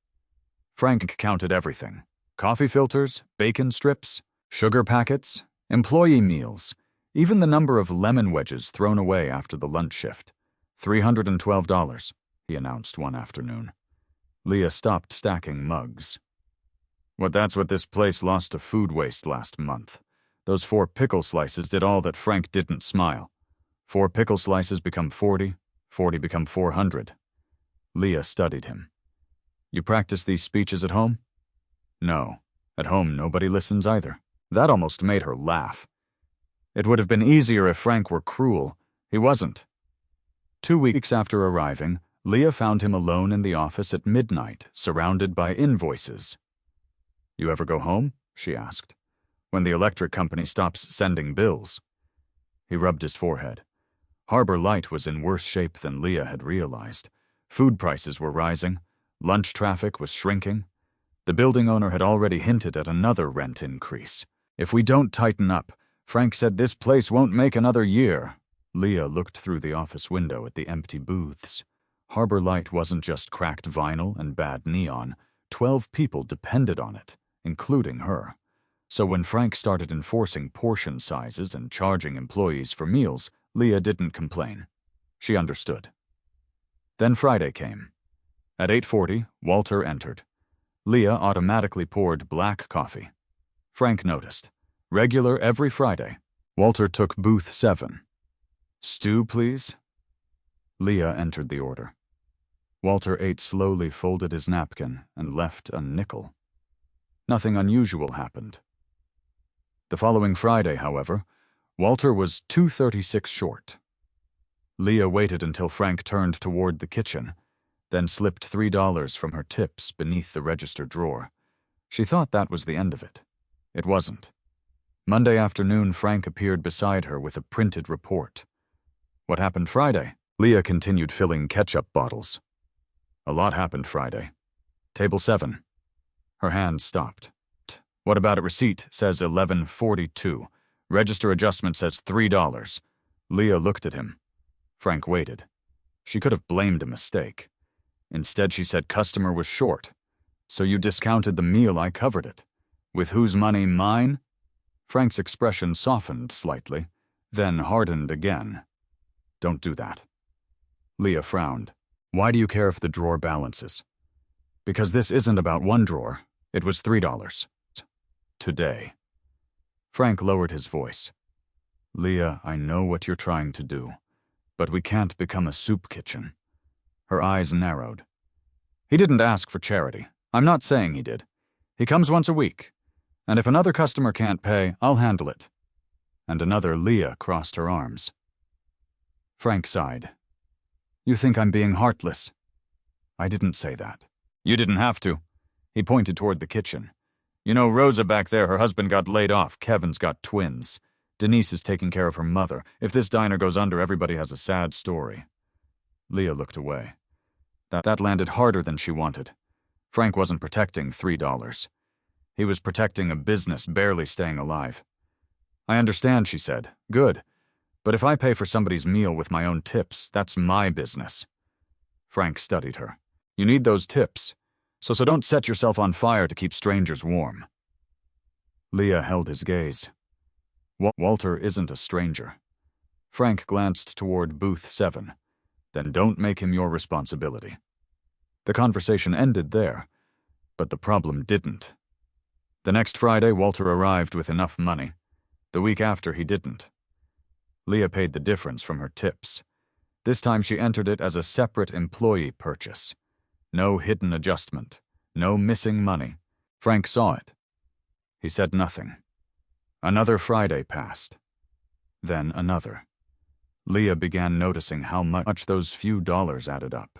Frank counted everything: coffee filters, bacon strips, sugar packets, employee meals, even the number of lemon wedges thrown away after the lunch shift. $312, he announced one afternoon. Leah stopped stacking mugs. That's what this place lost to food waste last month. Those 4 pickle slices did all that. Frank didn't smile. 4 pickle slices become 40, 40 become 400. Leah studied him. You practice these speeches at home? No. At home, nobody listens either. That almost made her laugh. It would have been easier if Frank were cruel. He wasn't. 2 weeks after arriving, Leah found him alone in the office at midnight, surrounded by invoices. You ever go home? She asked. When the electric company stops sending bills. He rubbed his forehead. Harbor Light was in worse shape than Leah had realized. Food prices were rising. Lunch traffic was shrinking. The building owner had already hinted at another rent increase. If we don't tighten up, Frank said this place won't make another year. Leah looked through the office window at the empty booths. Harbor Light wasn't just cracked vinyl and bad neon. 12 people depended on it, including her. So when Frank started enforcing portion sizes and charging employees for meals, Leah didn't complain. She understood. Then Friday came. At 8:40, Walter entered. Leah automatically poured black coffee. Frank noticed. Regular every Friday. Walter took booth 7. Stew, please. Leah entered the order. Walter ate slowly, folded his napkin, and left a nickel. Nothing unusual happened. The following Friday, however, Walter was $2.36 short. Leah waited until Frank turned toward the kitchen, then slipped $3 from her tips beneath the register drawer. She thought that was the end of it. It wasn't. Monday afternoon, Frank appeared beside her with a printed report. What happened Friday? Leah continued filling ketchup bottles. A lot happened Friday. Table 7. Her hand stopped. What about a receipt? Says 11:42. Register adjustment says $3. Leah looked at him. Frank waited. She could have blamed a mistake. Instead, she said customer was short. So you discounted the meal, I covered it. With whose money? Mine? Frank's expression softened slightly, then hardened again. Don't do that. Leah frowned. Why do you care if the drawer balances? Because this isn't about one drawer. It was $3. Today. Frank lowered his voice. Leah, I know what you're trying to do, but we can't become a soup kitchen. Her eyes narrowed. He didn't ask for charity. I'm not saying he did. He comes once a week. And if another customer can't pay, I'll handle it. And another Leah crossed her arms. Frank sighed. You think I'm being heartless? I didn't say that. You didn't have to. He pointed toward the kitchen. You know, Rosa back there, her husband got laid off. Kevin's got twins. Denise is taking care of her mother. If this diner goes under, everybody has a sad story. Leah looked away. That landed harder than she wanted. Frank wasn't protecting $3. He was protecting a business barely staying alive. I understand, she said. Good. But if I pay for somebody's meal with my own tips, that's my business. Frank studied her. You need those tips. So don't set yourself on fire to keep strangers warm. Leah held his gaze. Walter isn't a stranger. Frank glanced toward booth 7. Then don't make him your responsibility. The conversation ended there, but the problem didn't. The next Friday, Walter arrived with enough money. The week after, he didn't. Leah paid the difference from her tips. This time she entered it as a separate employee purchase. No hidden adjustment. No missing money. Frank saw it. He said nothing. Another Friday passed. Then another. Leah began noticing how much those few dollars added up.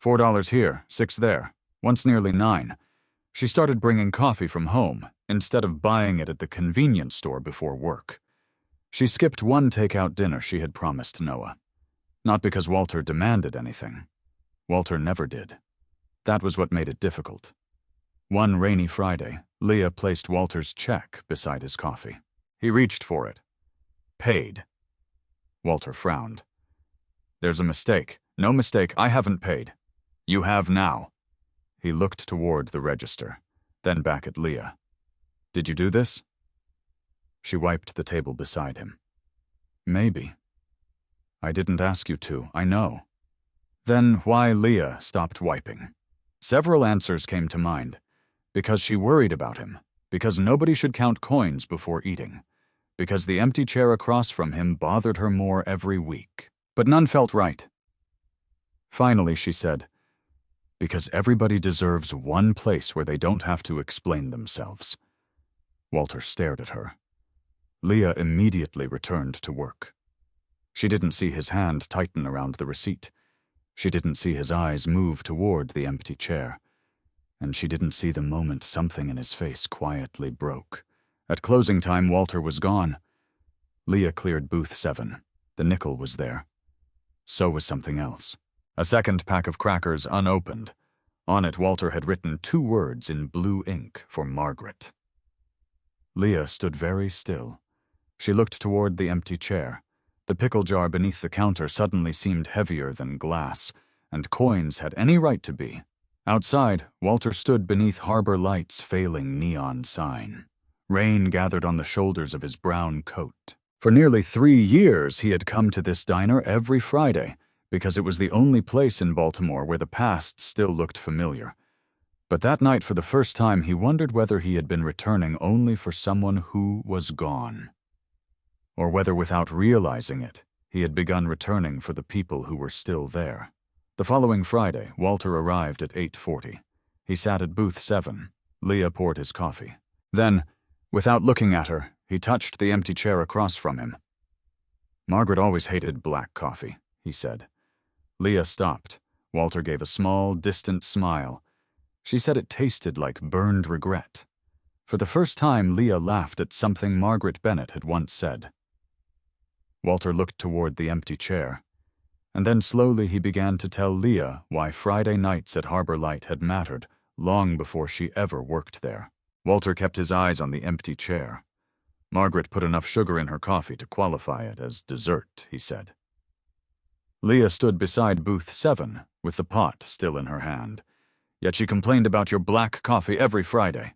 $4 here, $6 there, once nearly $9. She started bringing coffee from home, instead of buying it at the convenience store before work. She skipped one takeout dinner she had promised Noah. Not because Walter demanded anything. Walter never did. That was what made it difficult. One rainy Friday, Leah placed Walter's check beside his coffee. He reached for it. Paid. Walter frowned. There's a mistake. No mistake, I haven't paid. You have now. He looked toward the register, then back at Leah. Did you do this? She wiped the table beside him. Maybe. I didn't ask you to, I know. Then why Leah stopped wiping? Several answers came to mind. Because she worried about him. Because nobody should count coins before eating. Because the empty chair across from him bothered her more every week. But none felt right. Finally, she said, because everybody deserves one place where they don't have to explain themselves. Walter stared at her. Leah immediately returned to work. She didn't see his hand tighten around the receipt. She didn't see his eyes move toward the empty chair. And she didn't see the moment something in his face quietly broke. At closing time, Walter was gone. Leah cleared booth 7. The nickel was there. So was something else. A second pack of crackers unopened. On it, Walter had written 2 words in blue ink for Margaret. Leah stood very still. She looked toward the empty chair. The pickle jar beneath the counter suddenly seemed heavier than glass, and coins had any right to be. Outside, Walter stood beneath Harbor Light's failing neon sign. Rain gathered on the shoulders of his brown coat. For nearly 3 years, he had come to this diner every Friday, because it was the only place in Baltimore where the past still looked familiar. But that night, for the first time, he wondered whether he had been returning only for someone who was gone. Or whether, without realizing it, he had begun returning for the people who were still there. The following Friday, Walter arrived at 8:40. He sat at booth 7. Leah poured his coffee. Then, without looking at her, he touched the empty chair across from him. Margaret always hated black coffee, he said. Leah stopped. Walter gave a small, distant smile. She said it tasted like burned regret. For the first time, Leah laughed at something Margaret Bennett had once said. Walter looked toward the empty chair, and then slowly he began to tell Leah why Friday nights at Harbor Light had mattered long before she ever worked there. Walter kept his eyes on the empty chair. Margaret put enough sugar in her coffee to qualify it as dessert, he said. Leah stood beside booth 7, with the pot still in her hand. Yet she complained about your black coffee every Friday.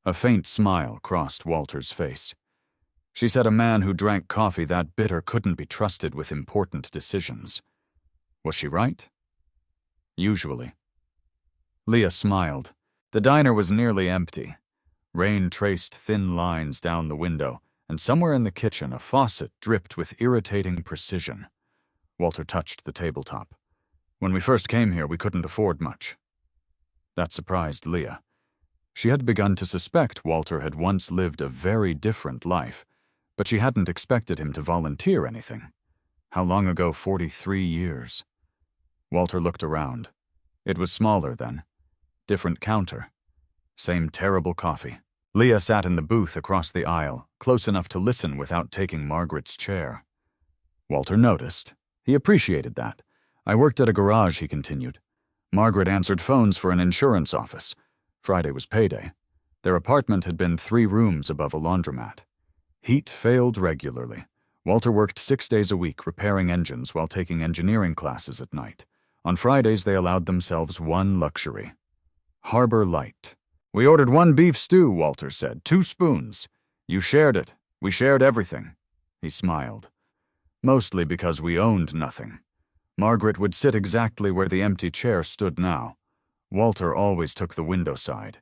A faint smile crossed Walter's face. She said a man who drank coffee that bitter couldn't be trusted with important decisions. Was she right? Usually. Leah smiled. The diner was nearly empty. Rain traced thin lines down the window, and somewhere in the kitchen a faucet dripped with irritating precision. Walter touched the tabletop. When we first came here, we couldn't afford much. That surprised Leah. She had begun to suspect Walter had once lived a very different life, but she hadn't expected him to volunteer anything. How long ago? 43 years. Walter looked around. It was smaller then. Different counter. Same terrible coffee. Leah sat in the booth across the aisle, close enough to listen without taking Margaret's chair. Walter noticed. He appreciated that. I worked at a garage, he continued. Margaret answered phones for an insurance office. Friday was payday. Their apartment had been 3 rooms above a laundromat. Heat failed regularly. Walter worked 6 days a week repairing engines while taking engineering classes at night. On Fridays, they allowed themselves one luxury. Harbor Light. We ordered 1 beef stew, Walter said, 2 spoons. You shared it. We shared everything. He smiled. Mostly because we owned nothing. Margaret would sit exactly where the empty chair stood now. Walter always took the window side.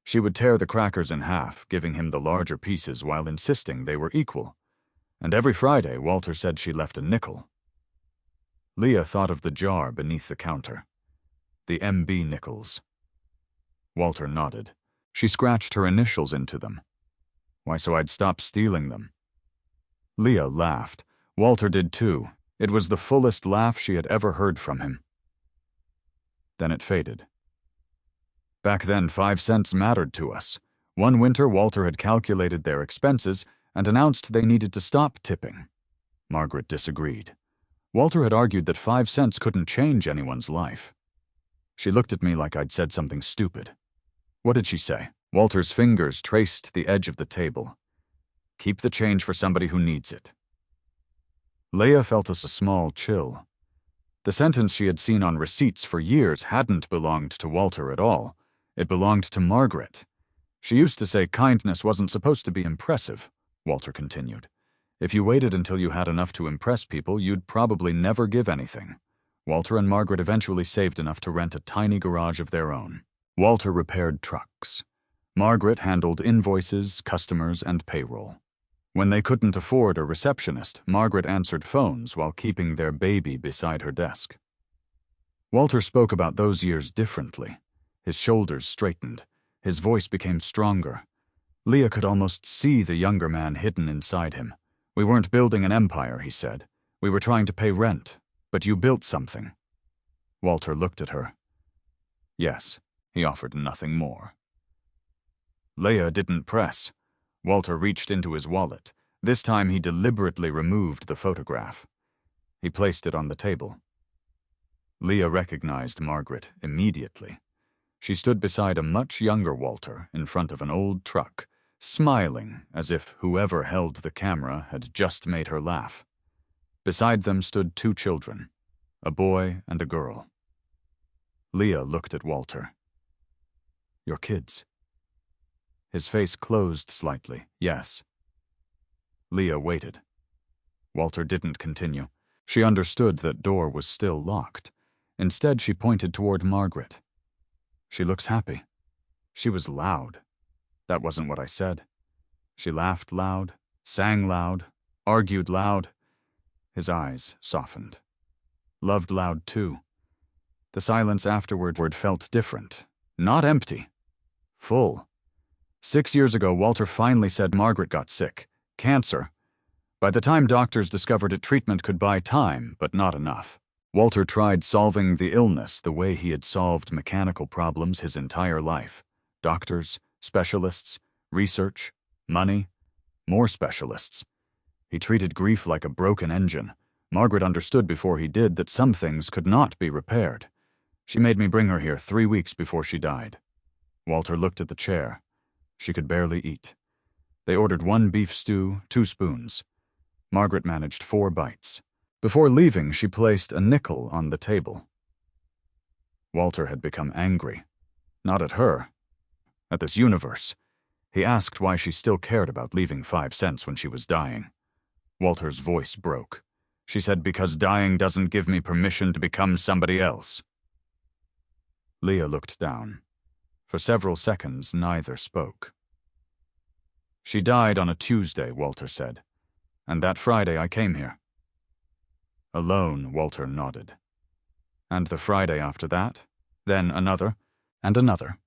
She would tear the crackers in half, giving him the larger pieces while insisting they were equal. And every Friday, Walter said she left a nickel. Leah thought of the jar beneath the counter. The MB nickels. Walter nodded. She scratched her initials into them. Why, so I'd stop stealing them. Leah laughed. Walter did too. It was the fullest laugh she had ever heard from him. Then it faded. Back then, 5 cents mattered to us. One winter, Walter had calculated their expenses and announced they needed to stop tipping. Margaret disagreed. Walter had argued that 5 cents couldn't change anyone's life. She looked at me like I'd said something stupid. What did she say? Walter's fingers traced the edge of the table. Keep the change for somebody who needs it. Leah felt a small chill. The sentence she had seen on receipts for years hadn't belonged to Walter at all. It belonged to Margaret. She used to say kindness wasn't supposed to be impressive, Walter continued. If you waited until you had enough to impress people, you'd probably never give anything. Walter and Margaret eventually saved enough to rent a tiny garage of their own. Walter repaired trucks. Margaret handled invoices, customers, and payroll. When they couldn't afford a receptionist, Margaret answered phones while keeping their baby beside her desk. Walter spoke about those years differently. His shoulders straightened. His voice became stronger. Leah could almost see the younger man hidden inside him. We weren't building an empire, he said. We were trying to pay rent, but you built something. Walter looked at her. Yes, he offered nothing more. Leah didn't press. Walter reached into his wallet. This time he deliberately removed the photograph. He placed it on the table. Leah recognized Margaret immediately. She stood beside a much younger Walter in front of an old truck, smiling as if whoever held the camera had just made her laugh. Beside them stood 2 children, a boy and a girl. Leah looked at Walter. Your kids. His face closed slightly. Yes. Leah waited. Walter didn't continue. She understood that door was still locked. Instead, she pointed toward Margaret. She looks happy. She was loud. That wasn't what I said. She laughed loud, sang loud, argued loud. His eyes softened. Loved loud too. The silence afterward felt different. Not empty. Full. 6 years ago, Walter finally said Margaret got sick. Cancer. By the time doctors discovered it, treatment could buy time, but not enough. Walter tried solving the illness the way he had solved mechanical problems his entire life. Doctors, specialists, research, money, more specialists. He treated grief like a broken engine. Margaret understood before he did that some things could not be repaired. She made me bring her here 3 weeks before she died. Walter looked at the chair. She could barely eat. They ordered 1 beef stew, 2 spoons. Margaret managed 4 bites. Before leaving, she placed a nickel on the table. Walter had become angry. Not at her. At this universe. He asked why she still cared about leaving 5 cents when she was dying. Walter's voice broke. She said, because dying doesn't give me permission to become somebody else. Leah looked down. For several seconds, neither spoke. She died on a Tuesday, Walter said. And that Friday I came here. Alone, Walter nodded. And the Friday after that, then another, and another.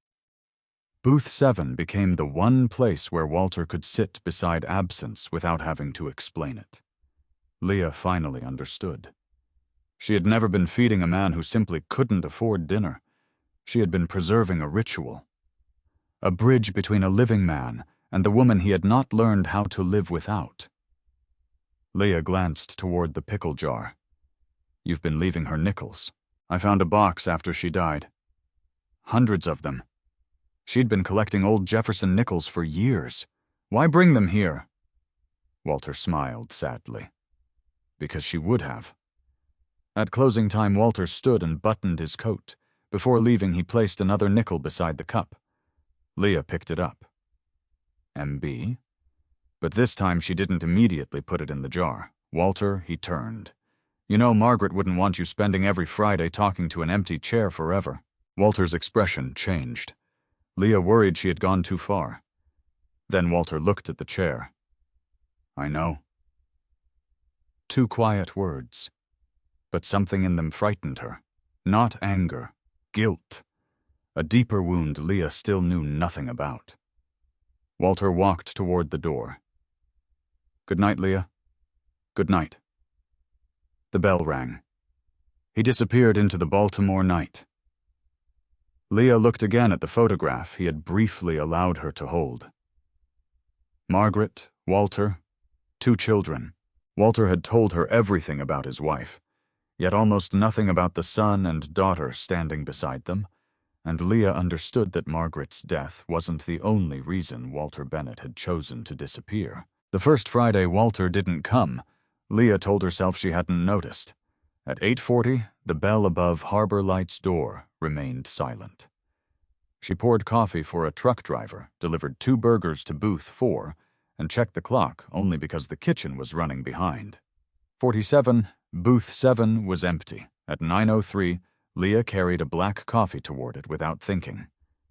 Booth 7 became the one place where Walter could sit beside absence without having to explain it. Leah finally understood. She had never been feeding a man who simply couldn't afford dinner. She had been preserving a ritual. A bridge between a living man and the woman he had not learned how to live without. Leah glanced toward the pickle jar. You've been leaving her nickels. I found a box after she died. Hundreds of them. She'd been collecting old Jefferson nickels for years. Why bring them here? Walter smiled sadly. Because she would have. At closing time, Walter stood and buttoned his coat. Before leaving, he placed another nickel beside the cup. Leah picked it up. MB? But this time she didn't immediately put it in the jar. Walter, he turned. You know, Margaret wouldn't want you spending every Friday talking to an empty chair forever. Walter's expression changed. Leah worried she had gone too far. Then Walter looked at the chair. I know. 2 quiet words. But something in them frightened her. Not anger, guilt. A deeper wound Leah still knew nothing about. Walter walked toward the door. "Good night, Leah." "Good night." The bell rang. He disappeared into the Baltimore night. Leah looked again at the photograph he had briefly allowed her to hold. Margaret, Walter, 2 children. Walter had told her everything about his wife, yet almost nothing about the son and daughter standing beside them, and Leah understood that Margaret's death wasn't the only reason Walter Bennett had chosen to disappear. The first Friday Walter didn't come, Leah told herself she hadn't noticed. At 8:40, the bell above Harbor Light's door remained silent. She poured coffee for a truck driver, delivered 2 burgers to booth 4, and checked the clock only because the kitchen was running behind. 47, booth 7 was empty. At 9:03, Leah carried a black coffee toward it without thinking.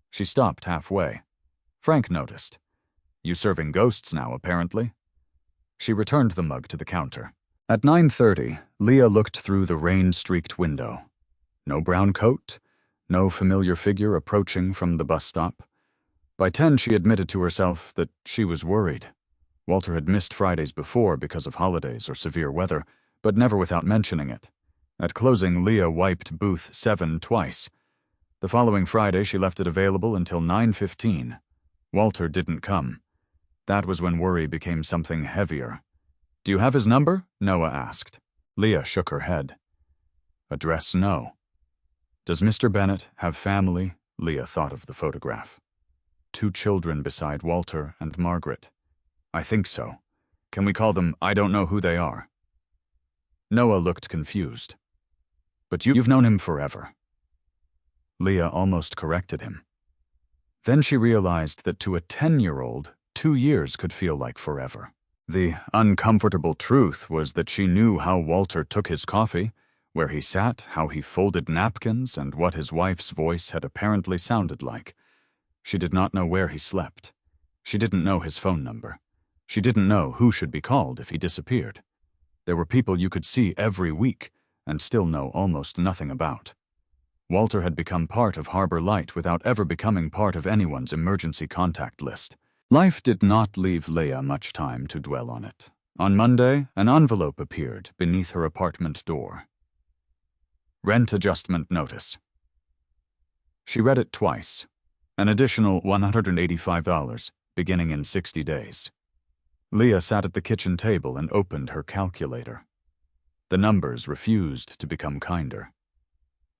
She stopped halfway. Frank noticed. "You serving ghosts now, apparently." She returned the mug to the counter. At 9:30, Leah looked through the rain-streaked window. No brown coat, no familiar figure approaching from the bus stop. By 10, she admitted to herself that she was worried. Walter had missed Fridays before because of holidays or severe weather, but never without mentioning it. At closing, Leah wiped booth 7 twice. The following Friday, she left it available until 9:15. Walter didn't come. That was when worry became something heavier. "Do you have his number?" Noah asked. Leah shook her head. "Address no." "Does Mr. Bennett have family?" Leah thought of the photograph. 2 children beside Walter and Margaret. "I think so. Can we call them I don't know who they are?" Noah looked confused. "But you've known him forever." Leah almost corrected him. Then she realized that to a 10-year-old, 2 years could feel like forever. The uncomfortable truth was that she knew how Walter took his coffee, where he sat, how he folded napkins, and what his wife's voice had apparently sounded like. She did not know where he slept. She didn't know his phone number. She didn't know who should be called if he disappeared. There were people you could see every week and still know almost nothing about. Walter had become part of Harbor Light without ever becoming part of anyone's emergency contact list. Life did not leave Leah much time to dwell on it. On Monday, an envelope appeared beneath her apartment door. Rent adjustment notice. She read it twice. An additional $185, beginning in 60 days. Leah sat at the kitchen table and opened her calculator. The numbers refused to become kinder.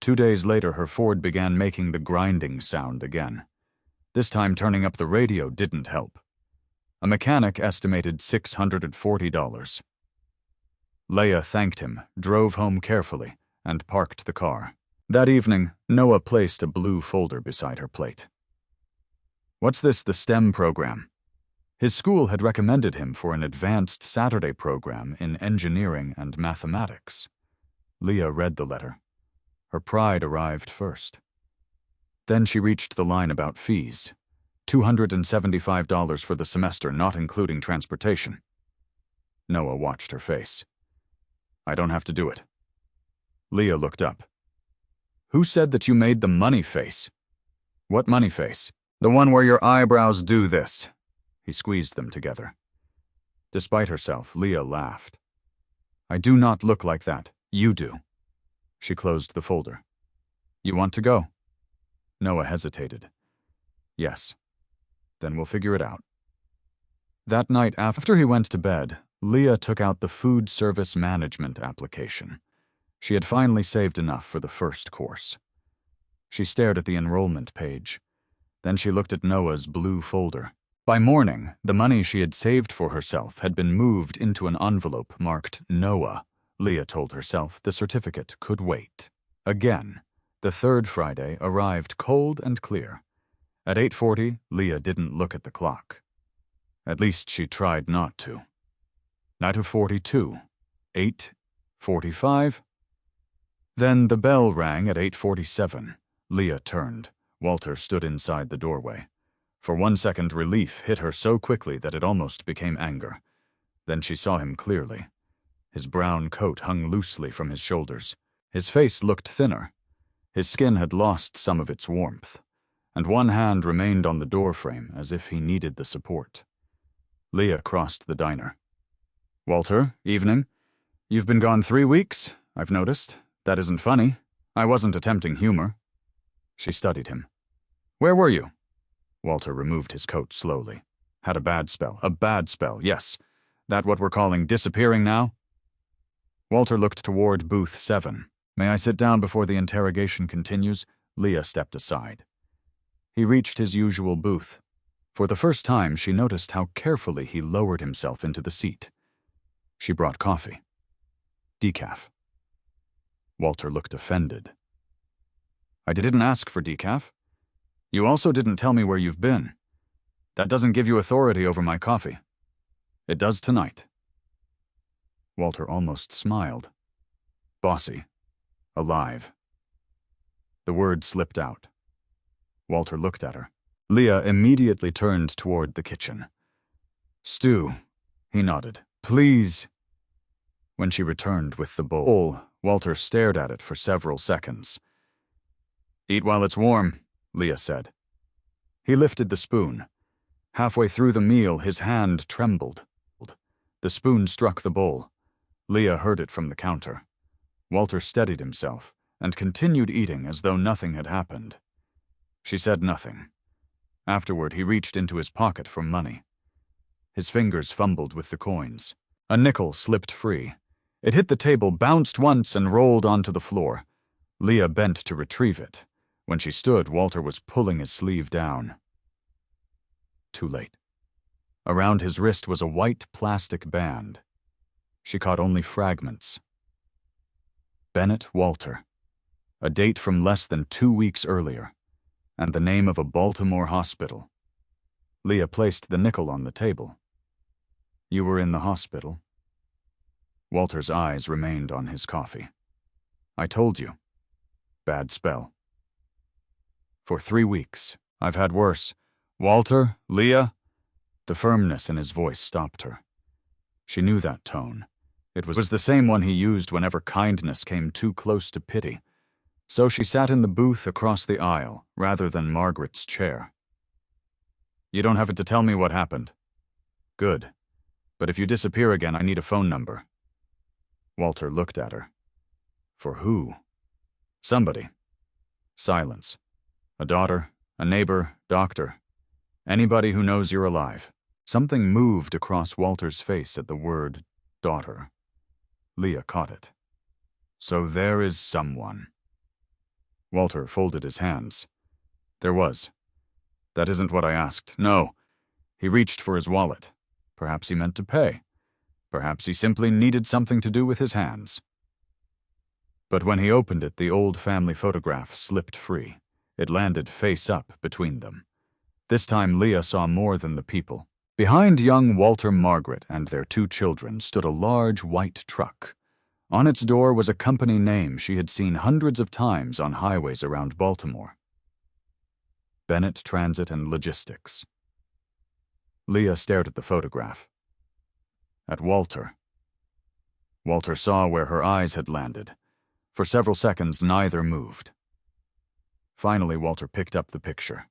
2 days later, her Ford began making the grinding sound again. This time, turning up the radio didn't help. A mechanic estimated $640. Leah thanked him, drove home carefully, and parked the car. That evening, Noah placed a blue folder beside her plate. "What's this, the STEM program?" His school had recommended him for an advanced Saturday program in engineering and mathematics. Leah read the letter. Her pride arrived first. Then she reached the line about fees. $275 for the semester, not including transportation. Noah watched her face. "I don't have to do it." Leah looked up. "Who said that you made the money face?" "What money face?" "The one where your eyebrows do this." He squeezed them together. Despite herself, Leah laughed. "I do not look like that. You do." She closed the folder. "You want to go?" Noah hesitated. "Yes." "Then we'll figure it out." That night, after he went to bed, Leah took out the food service management application. She had finally saved enough for the first course. She stared at the enrollment page. Then she looked at Noah's blue folder. By morning, the money she had saved for herself had been moved into an envelope marked Noah. Leah told herself the certificate could wait. Again, the third Friday arrived cold and clear. At 8:40, Leah didn't look at the clock. At least she tried not to. 9:42, 8:45. Then the bell rang at 8:47. Leah turned. Walter stood inside the doorway. For 1 second, relief hit her so quickly that it almost became anger. Then she saw him clearly. His brown coat hung loosely from his shoulders. His face looked thinner. His skin had lost some of its warmth, and one hand remained on the doorframe as if he needed the support. Leah crossed the diner. "Walter, evening. You've been gone 3 weeks, I've noticed. That isn't funny. I wasn't attempting humor." She studied him. "Where were you?" Walter removed his coat slowly. "Had a bad spell. A bad spell, yes. That what we're calling disappearing now?" Walter looked toward booth 7. "May I sit down before the interrogation continues?" Leah stepped aside. He reached his usual booth. For the first time, she noticed how carefully he lowered himself into the seat. She brought coffee. Decaf. Walter looked offended. "I didn't ask for decaf. You also didn't tell me where you've been. That doesn't give you authority over my coffee. It does tonight." Walter almost smiled. Bossy. Alive. The word slipped out. Walter looked at her. Leah immediately turned toward the kitchen. "Stew," he nodded. "Please." When she returned with the bowl, Walter stared at it for several seconds. "Eat while it's warm," Leah said. He lifted the spoon. Halfway through the meal, his hand trembled. The spoon struck the bowl. Leah heard it from the counter. Walter steadied himself and continued eating as though nothing had happened. She said nothing. Afterward, he reached into his pocket for money. His fingers fumbled with the coins. A nickel slipped free. It hit the table, bounced once, and rolled onto the floor. Leah bent to retrieve it. When she stood, Walter was pulling his sleeve down. Too late. Around his wrist was a white plastic band. She caught only fragments. Bennett Walter. A date from less than 2 weeks earlier, and the name of a Baltimore hospital. Leah placed the nickel on the table. "You were in the hospital?" Walter's eyes remained on his coffee. "I told you. Bad spell. For 3 weeks. I've had worse. Walter, Leah." The firmness in his voice stopped her. She knew that tone. It was the same one he used whenever kindness came too close to pity. So she sat in the booth across the aisle, rather than Margaret's chair. "You don't have to tell me what happened." "Good. But if you disappear again, I need a phone number." Walter looked at her. "For who?" "Somebody." Silence. "A daughter, a neighbor, doctor. Anybody who knows you're alive." Something moved across Walter's face at the word daughter. Leah caught it. "So there is someone." Walter folded his hands. "There was. That isn't what I asked. No." He reached for his wallet. Perhaps he meant to pay. Perhaps he simply needed something to do with his hands. But when he opened it, the old family photograph slipped free. It landed face up between them. This time Leah saw more than the people. Behind young Walter Margaret and their 2 children stood a large white truck. On its door was a company name she had seen hundreds of times on highways around Baltimore. Bennett Transit and Logistics. Leah stared at the photograph. At Walter. Walter saw where her eyes had landed. For several seconds, neither moved. Finally, Walter picked up the picture.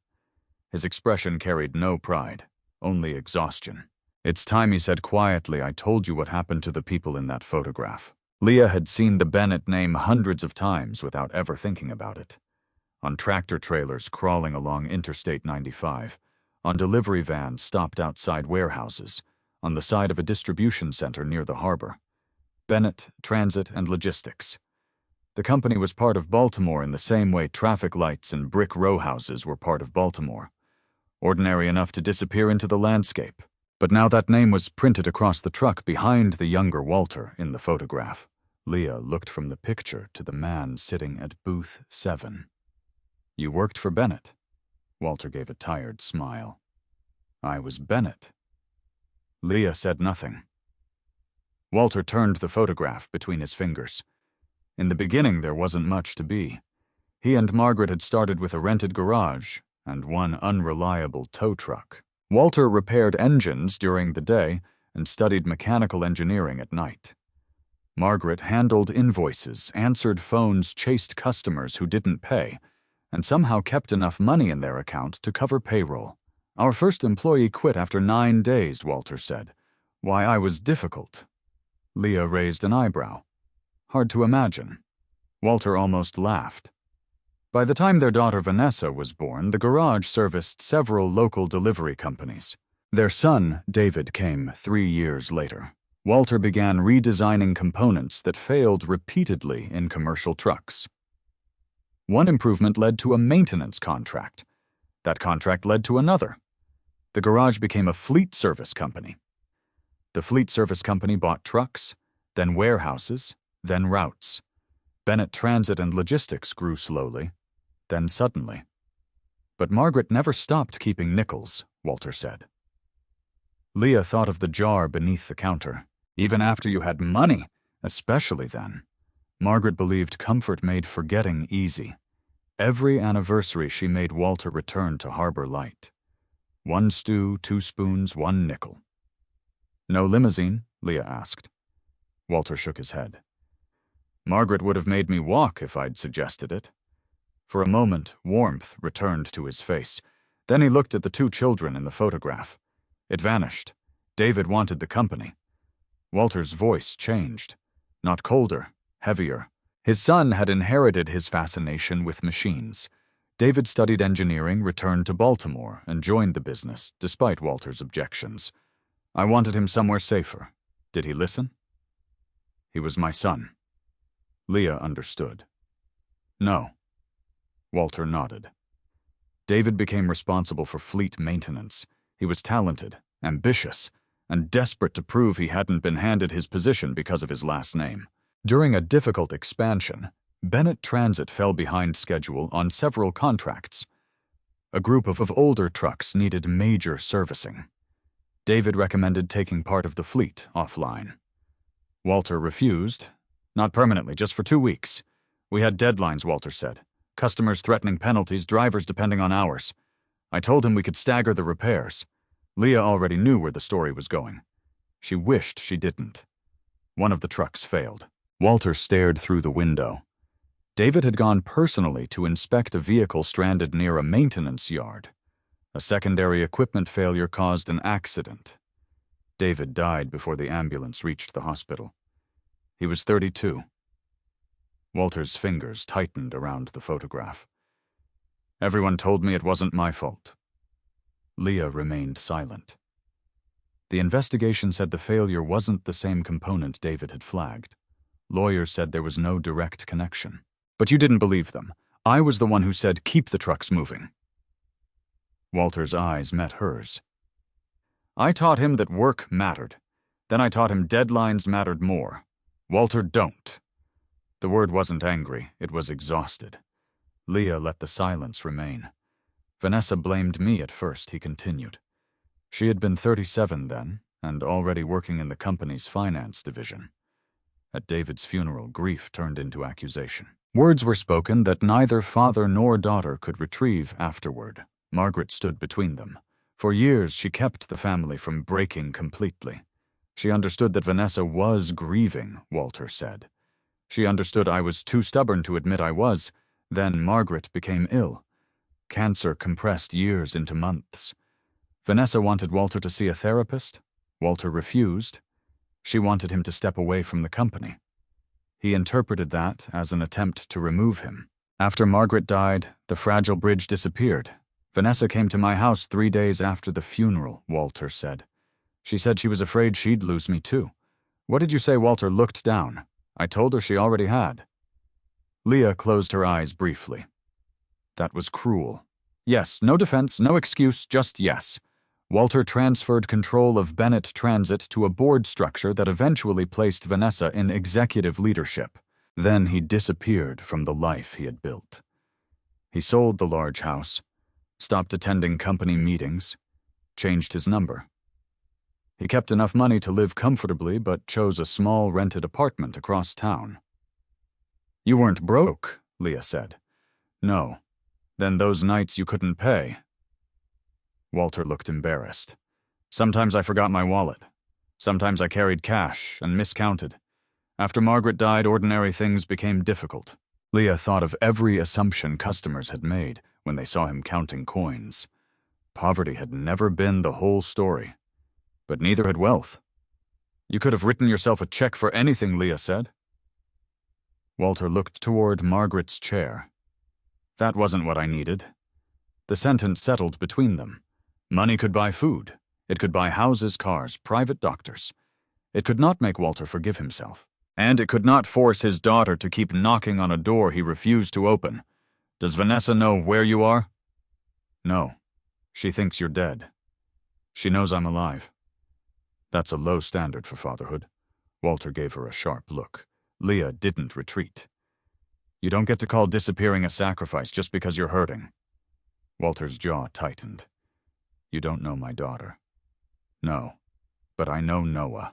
His expression carried no pride, only exhaustion. "It's time," he said quietly. "I told you what happened to the people in that photograph." Leah had seen the Bennett name hundreds of times without ever thinking about it. On tractor trailers crawling along Interstate 95, on delivery vans stopped outside warehouses, on the side of a distribution center near the harbor. Bennett Transit and Logistics. The company was part of Baltimore in the same way traffic lights and brick row houses were part of Baltimore. Ordinary enough to disappear into the landscape. But now that name was printed across the truck behind the younger Walter in the photograph. Leah looked from the picture to the man sitting at booth 7. "You worked for Bennett?" Walter gave a tired smile. "I was Bennett." Leah said nothing. Walter turned the photograph between his fingers. In the beginning, there wasn't much to be. He and Margaret had started with a rented garage and one unreliable tow truck. Walter repaired engines during the day and studied mechanical engineering at night. Margaret handled invoices, answered phones, chased customers who didn't pay, and somehow kept enough money in their account to cover payroll. Our first employee quit after 9 days, Walter said. Why, I was difficult. Leah raised an eyebrow. Hard to imagine. Walter almost laughed. By the time their daughter Vanessa was born, the garage serviced several local delivery companies. Their son, David, came 3 years later. Walter began redesigning components that failed repeatedly in commercial trucks. One improvement led to a maintenance contract. That contract led to another. The garage became a fleet service company. The fleet service company bought trucks, then warehouses, then routes. Bennett Transit and Logistics grew slowly, then suddenly. But Margaret never stopped keeping nickels, Walter said. Leah thought of the jar beneath the counter. Even after you had money, especially then. Margaret believed comfort made forgetting easy. Every anniversary she made Walter return to Harbor Light. 1 stew, 2 spoons, 1 nickel. No limousine? Leah asked. Walter shook his head. Margaret would have made me walk if I'd suggested it. For a moment, warmth returned to his face. Then he looked at the 2 children in the photograph. It vanished. David wanted the company. Walter's voice changed. Not colder, heavier. His son had inherited his fascination with machines. David studied engineering, returned to Baltimore, and joined the business, despite Walter's objections. I wanted him somewhere safer. Did he listen? He was my son. Leah understood. No. Walter nodded. David became responsible for fleet maintenance. He was talented, ambitious, and desperate to prove he hadn't been handed his position because of his last name. During a difficult expansion, Bennett Transit fell behind schedule on several contracts. A group of older trucks needed major servicing. David recommended taking part of the fleet offline. Walter refused. Not permanently, just for 2 weeks. We had deadlines, Walter said. Customers threatening penalties, drivers depending on hours. I told him we could stagger the repairs. Leah already knew where the story was going. She wished she didn't. One of the trucks failed. Walter stared through the window. David had gone personally to inspect a vehicle stranded near a maintenance yard. A secondary equipment failure caused an accident. David died before the ambulance reached the hospital. He was 32. Walter's fingers tightened around the photograph. Everyone told me it wasn't my fault. Leah remained silent. The investigation said the failure wasn't the same component David had flagged. Lawyers said there was no direct connection. But you didn't believe them. I was the one who said, keep the trucks moving. Walter's eyes met hers. I taught him that work mattered. Then I taught him deadlines mattered more. Walter, don't. The word wasn't angry, it was exhausted. Leah let the silence remain. Vanessa blamed me at first, he continued. She had been 37 then, and already working in the company's finance division. At David's funeral, grief turned into accusation. Words were spoken that neither father nor daughter could retrieve afterward. Margaret stood between them. For years, she kept the family from breaking completely. She understood that Vanessa was grieving, Walter said. She understood I was too stubborn to admit I was. Then Margaret became ill. Cancer compressed years into months. Vanessa wanted Walter to see a therapist. Walter refused. She wanted him to step away from the company. He interpreted that as an attempt to remove him. After Margaret died, the fragile bridge disappeared. Vanessa came to my house 3 days after the funeral, Walter said. She said she was afraid she'd lose me too. What did you say Walter looked down? I told her she already had. Leah closed her eyes briefly. That was cruel. Yes, no defense, no excuse, just yes. Walter transferred control of Bennett Transit to a board structure that eventually placed Vanessa in executive leadership. Then he disappeared from the life he had built. He sold the large house, stopped attending company meetings, changed his number. He kept enough money to live comfortably but chose a small rented apartment across town. You weren't broke, Leah said. No. Then those nights you couldn't pay. Walter looked embarrassed. Sometimes I forgot my wallet. Sometimes I carried cash and miscounted. After Margaret died, ordinary things became difficult. Leah thought of every assumption customers had made when they saw him counting coins. Poverty had never been the whole story, but neither had wealth. You could have written yourself a check for anything, Leah said. Walter looked toward Margaret's chair. That wasn't what I needed. The sentence settled between them. Money could buy food. It could buy houses, cars, private doctors. It could not make Walter forgive himself. And it could not force his daughter to keep knocking on a door he refused to open. Does Vanessa know where you are? No. She thinks you're dead. She knows I'm alive. That's a low standard for fatherhood. Walter gave her a sharp look. Leah didn't retreat. You don't get to call disappearing a sacrifice just because you're hurting. Walter's jaw tightened. You don't know my daughter. No, but I know Noah.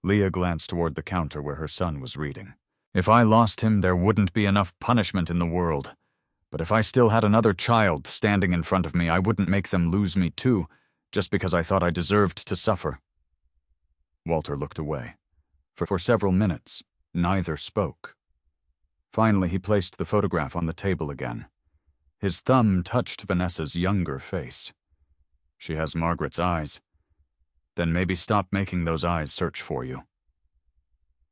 Leah glanced toward the counter where her son was reading. If I lost him, there wouldn't be enough punishment in the world. But if I still had another child standing in front of me, I wouldn't make them lose me too, just because I thought I deserved to suffer. Walter looked away. For several minutes, neither spoke. Finally, he placed the photograph on the table again. His thumb touched Vanessa's younger face. She has Margaret's eyes. Then maybe stop making those eyes search for you.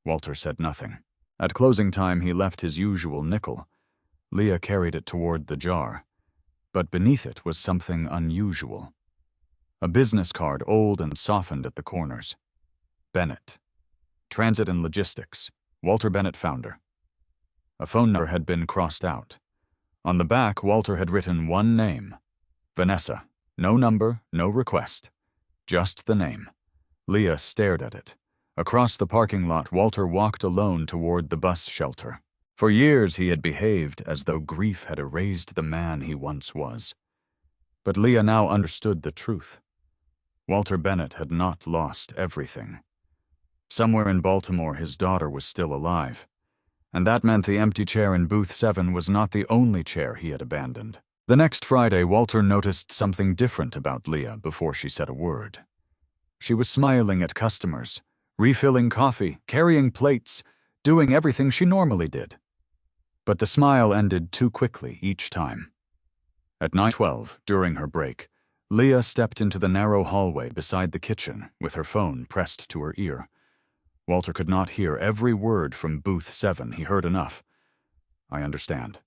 Walter said nothing. At closing time, he left his usual nickel. Leah carried it toward the jar. But beneath it was something unusual. A business card, old and softened at the corners. Bennett. Transit and Logistics. Walter Bennett, founder. A phone number had been crossed out. On the back, Walter had written one name. Vanessa. No number, no request. Just the name. Leah stared at it. Across the parking lot, Walter walked alone toward the bus shelter. For years he had behaved as though grief had erased the man he once was. But Leah now understood the truth. Walter Bennett had not lost everything. Somewhere in Baltimore, his daughter was still alive. And that meant the empty chair in booth 7 was not the only chair he had abandoned. The next Friday, Walter noticed something different about Leah before she said a word. She was smiling at customers, refilling coffee, carrying plates, doing everything she normally did. But the smile ended too quickly each time. At 9:12, during her break, Leah stepped into the narrow hallway beside the kitchen with her phone pressed to her ear. Walter could not hear every word from booth 7. He heard enough. I understand.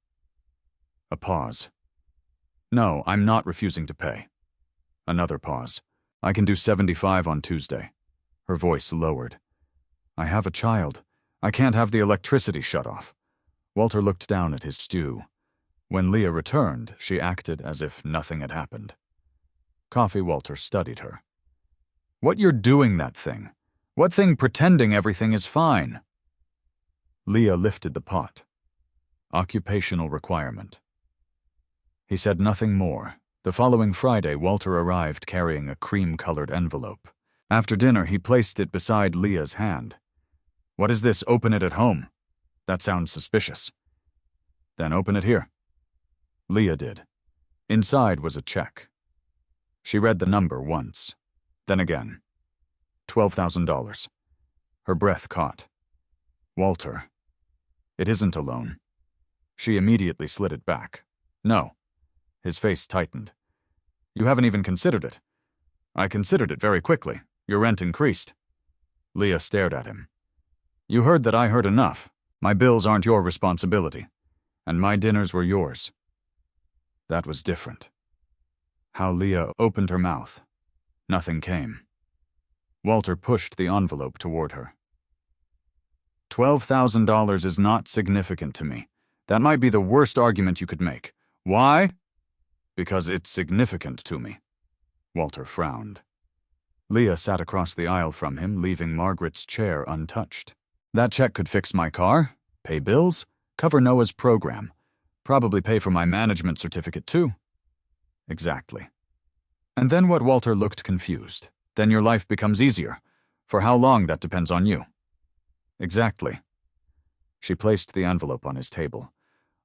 A pause. No, I'm not refusing to pay. Another pause. I can do 75 on Tuesday. Her voice lowered. I have a child. I can't have the electricity shut off. Walter looked down at his stew. When Leah returned, she acted as if nothing had happened. Coffee Walter studied her. What you're doing that thing? What thing pretending everything is fine? Leah lifted the pot. Occupational requirement. He said nothing more. The following Friday, Walter arrived carrying a cream-colored envelope. After dinner, he placed it beside Leah's hand. What is this? Open it at home. That sounds suspicious. Then open it here. Leah did. Inside was a check. She read the number once, then again. $12,000. Her breath caught. Walter. It isn't a loan. She immediately slid it back. No. His face tightened. You haven't even considered it. I considered it very quickly. Your rent increased. Leah stared at him. You heard that I heard enough. My bills aren't your responsibility. And my dinners were yours. That was different. How Leah opened her mouth. Nothing came. Walter pushed the envelope toward her. $12,000 is not significant to me. That might be the worst argument you could make. Why? Because it's significant to me. Walter frowned. Leah sat across the aisle from him, leaving Margaret's chair untouched. That check could fix my car, pay bills, cover Noah's program, probably pay for my management certificate too. Exactly. And then what? Walter looked confused. Then your life becomes easier. For how long, that depends on you. Exactly. She placed the envelope on his table.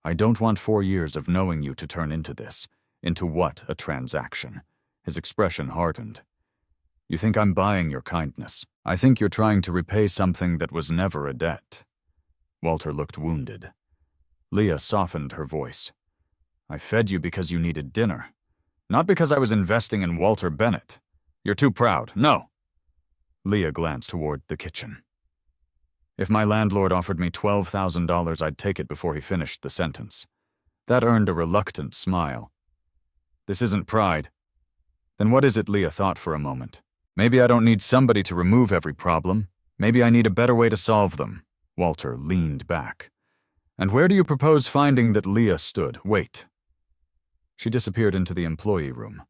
I don't want 4 years of knowing you to turn into this. Into what? A transaction. His expression hardened. You think I'm buying your kindness. I think you're trying to repay something that was never a debt. Walter looked wounded. Leah softened her voice. I fed you because you needed dinner, not because I was investing in Walter Bennett. You're too proud. No. Leah glanced toward the kitchen. If my landlord offered me $12,000, I'd take it before he finished the sentence. That earned a reluctant smile. This isn't pride. Then what is it? Leah thought for a moment. Maybe I don't need somebody to remove every problem. Maybe I need a better way to solve them. Walter leaned back. And where do you propose finding that? Leah stood. Wait. She disappeared into the employee room.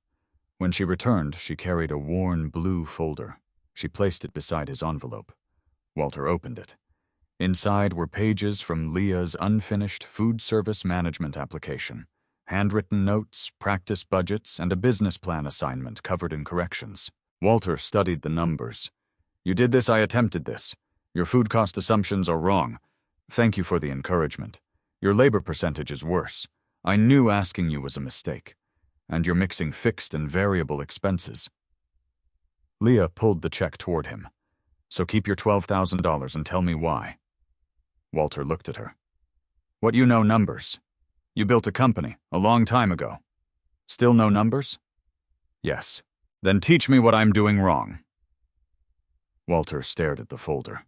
When she returned, she carried a worn blue folder. She placed it beside his envelope. Walter opened it. Inside were pages from Leah's unfinished food service management application, handwritten notes, practice budgets, and a business plan assignment covered in corrections. Walter studied the numbers. You did this, I attempted this. Your food cost assumptions are wrong. Thank you for the encouragement. Your labor percentage is worse. I knew asking you was a mistake. And you're mixing fixed and variable expenses. Leah pulled the check toward him. So keep your $12,000 and tell me why. Walter looked at her. What you know numbers? You built a company a long time ago. Still no numbers? Yes. Then teach me what I'm doing wrong. Walter stared at the folder.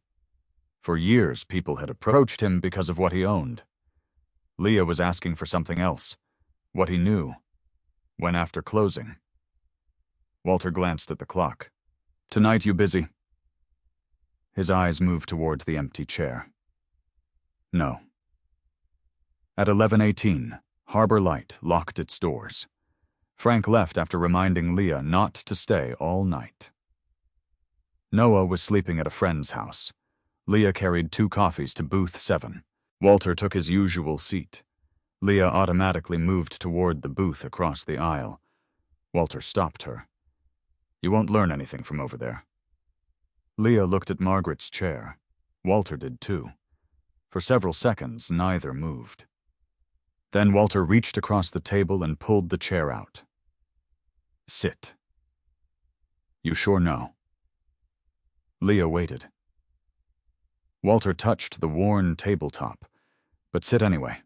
For years, people had approached him because of what he owned. Leah was asking for something else. What he knew. When after closing. Walter glanced at the clock. Tonight you busy? His eyes moved toward the empty chair. No. At 11:18, Harbor Light locked its doors. Frank left after reminding Leah not to stay all night. Noah was sleeping at a friend's house. Leah carried 2 coffees to booth 7. Walter took his usual seat. Leah automatically moved toward the booth across the aisle. Walter stopped her. You won't learn anything from over there. Leah looked at Margaret's chair. Walter did too. For several seconds, neither moved. Then Walter reached across the table and pulled the chair out. Sit. You sure know? Leah waited. Walter touched the worn tabletop, but sit anyway.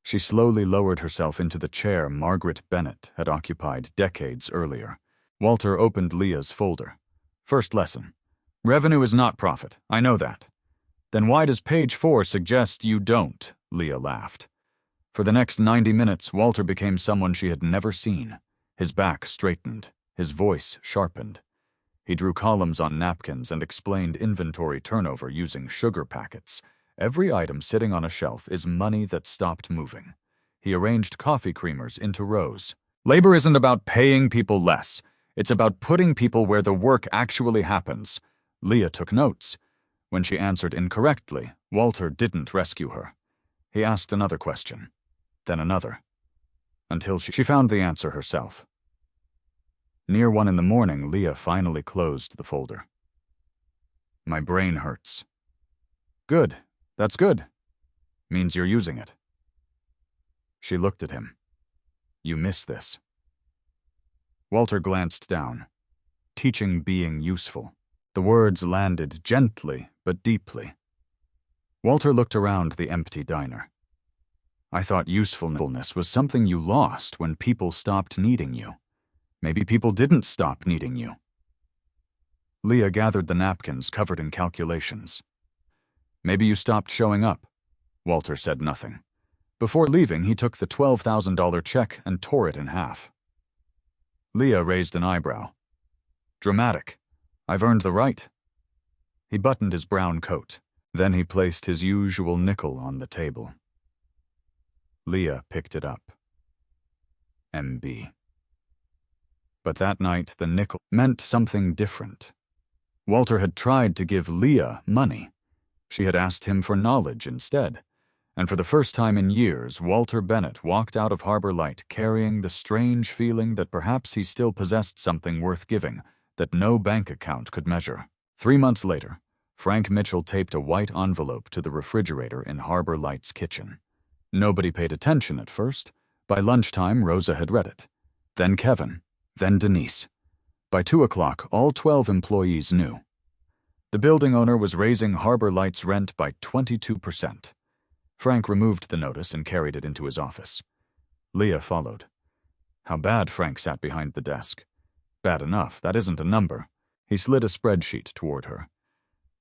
She slowly lowered herself into the chair Margaret Bennett had occupied decades earlier. Walter opened Leah's folder. First lesson. Revenue is not profit. I know that. Then why does page 4 suggest you don't? Leah laughed. For the next 90 minutes, Walter became someone she had never seen. His back straightened, his voice sharpened. He drew columns on napkins and explained inventory turnover using sugar packets. Every item sitting on a shelf is money that stopped moving. He arranged coffee creamers into rows. Labor isn't about paying people less. It's about putting people where the work actually happens. Leah took notes. When she answered incorrectly, Walter didn't rescue her. He asked another question, then another, until she found the answer herself. Near 1 a.m, Leah finally closed the folder. My brain hurts. Good. That's good. Means you're using it. She looked at him. You miss this. Walter glanced down. Teaching being useful. The words landed gently but deeply. Walter looked around the empty diner. I thought usefulness was something you lost when people stopped needing you. Maybe people didn't stop needing you. Leah gathered the napkins covered in calculations. Maybe you stopped showing up. Walter said nothing. Before leaving, he took the $12,000 check and tore it in half. Leah raised an eyebrow. Dramatic. I've earned the right. He buttoned his brown coat. Then he placed his usual nickel on the table. Leah picked it up. MB. But that night, the nickel meant something different. Walter had tried to give Leah money. She had asked him for knowledge instead. And for the first time in years, Walter Bennett walked out of Harbor Light carrying the strange feeling that perhaps he still possessed something worth giving that no bank account could measure. 3 months later, Frank Mitchell taped a white envelope to the refrigerator in Harbor Light's kitchen. Nobody paid attention at first. By lunchtime, Rosa had read it. Then Kevin. Then Denise. By 2 o'clock, all 12 employees knew. The building owner was raising Harbor Light's rent by 22%. Frank removed the notice and carried it into his office. Leah followed. How bad? Frank sat behind the desk. Bad enough, that isn't a number. He slid a spreadsheet toward her.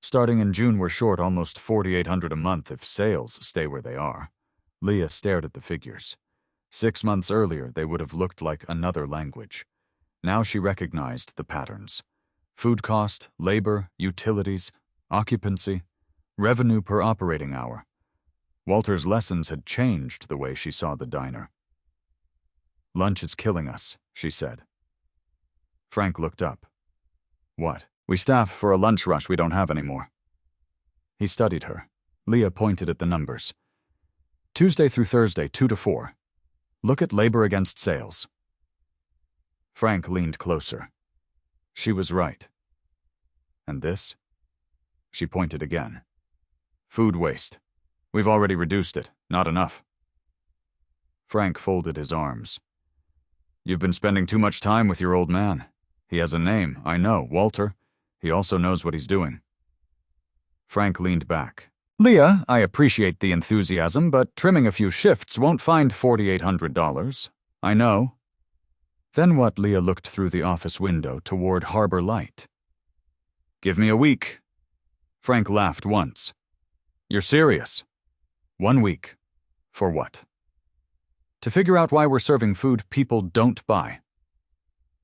Starting in June, we're short almost $4,800 a month if sales stay where they are. Leah stared at the figures. 6 months earlier, they would have looked like another language. Now she recognized the patterns. Food cost, labor, utilities, occupancy, revenue per operating hour. Walter's lessons had changed the way she saw the diner. Lunch is killing us, she said. Frank looked up. What? We staff for a lunch rush we don't have anymore. He studied her. Leah pointed at the numbers. Tuesday through Thursday, 2 to 4. Look at labor against sales. Frank leaned closer. She was right. And this? She pointed again. Food waste. We've already reduced it. Not enough. Frank folded his arms. You've been spending too much time with your old man. He has a name, I know, Walter. He also knows what he's doing. Frank leaned back. Leah, I appreciate the enthusiasm, but trimming a few shifts won't find $4,800. I know. Then what? Leah looked through the office window toward Harbor Light. Give me a week. Frank laughed once. You're serious? 1 week. For what? To figure out why we're serving food people don't buy.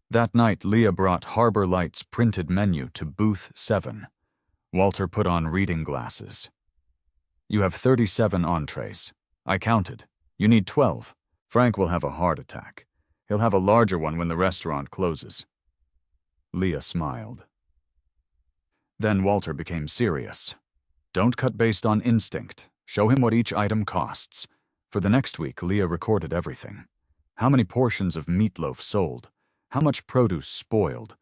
That night, Leah brought Harbor Light's printed menu to booth 7. Walter put on reading glasses. You have 37 entrees. I counted. You need 12. Frank will have a heart attack. He'll have a larger one when the restaurant closes. Leah smiled. Then Walter became serious. Don't cut based on instinct. Show him what each item costs. For the next week, Leah recorded everything. How many portions of meatloaf sold? How much produce spoiled?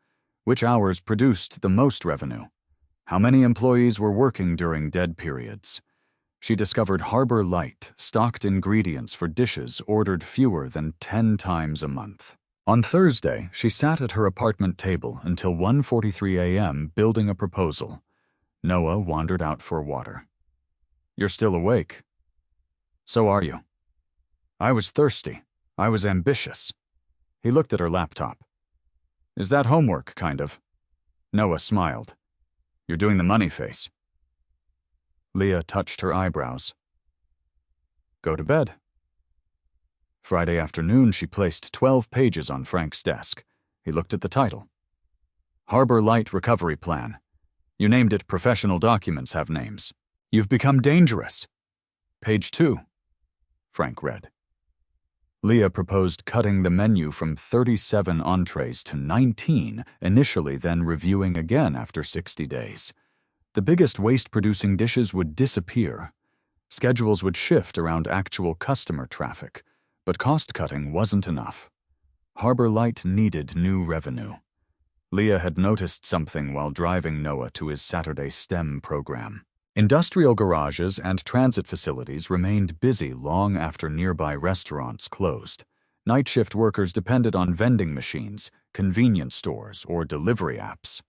Which hours produced the most revenue? How many employees were working during dead periods? She discovered Harbor Light stocked ingredients for dishes ordered fewer than 10 times a month. On Thursday, she sat at her apartment table until 1:43 a.m. building a proposal. Noah wandered out for water. You're still awake. So are you. I was thirsty. I was ambitious. He looked at her laptop. Is that homework, kind of? Noah smiled. You're doing the money face. Leah touched her eyebrows. Go to bed. Friday afternoon, she placed 12 pages on Frank's desk. He looked at the title. Harbor Light Recovery Plan. You named it Professional Documents Have Names. You've become dangerous. Page 2. Frank read. Leah proposed cutting the menu from 37 entrees to 19, initially, then reviewing again after 60 days. The biggest waste-producing dishes would disappear. Schedules would shift around actual customer traffic, but cost-cutting wasn't enough. Harbor Light needed new revenue. Leah had noticed something while driving Noah to his Saturday STEM program. Industrial garages and transit facilities remained busy long after nearby restaurants closed. Night shift workers depended on vending machines, convenience stores, or delivery apps.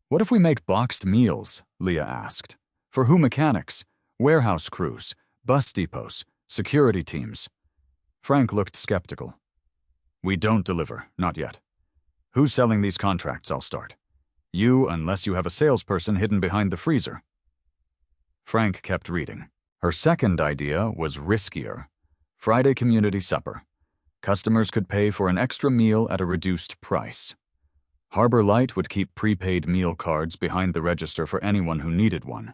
What if we make boxed meals? Leah asked. For who? Mechanics, warehouse crews, bus depots, security teams. Frank looked skeptical. We don't deliver, not yet. Who's selling these contracts? I'll start. You, unless you have a salesperson hidden behind the freezer. Frank kept reading. Her second idea was riskier. Friday community supper. Customers could pay for an extra meal at a reduced price. Harbor Light would keep prepaid meal cards behind the register for anyone who needed one.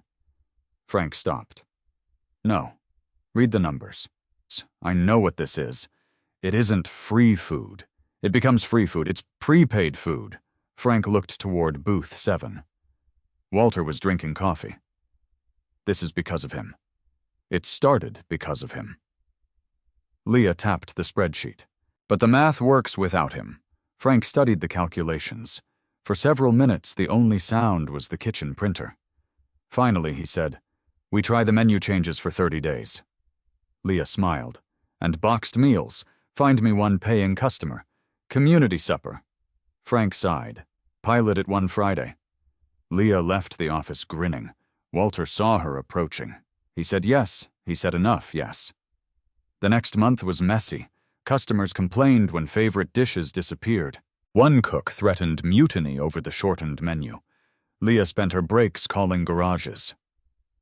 Frank stopped. No. Read the numbers. I know what this is. It isn't free food. It becomes free food. It's prepaid food. Frank looked toward booth 7. Walter was drinking coffee. This is because of him. It started because of him. Leah tapped the spreadsheet. But the math works without him. Frank studied the calculations. For several minutes, the only sound was the kitchen printer. Finally, he said, We try the menu changes for 30 days. Leah smiled. And boxed meals. Find me one paying customer. Community supper. Frank sighed. Pilot it one Friday. Leah left the office grinning. Walter saw her approaching. He said yes. He said enough, yes. The next month was messy. Customers complained when favorite dishes disappeared. One cook threatened mutiny over the shortened menu. Leah spent her breaks calling garages.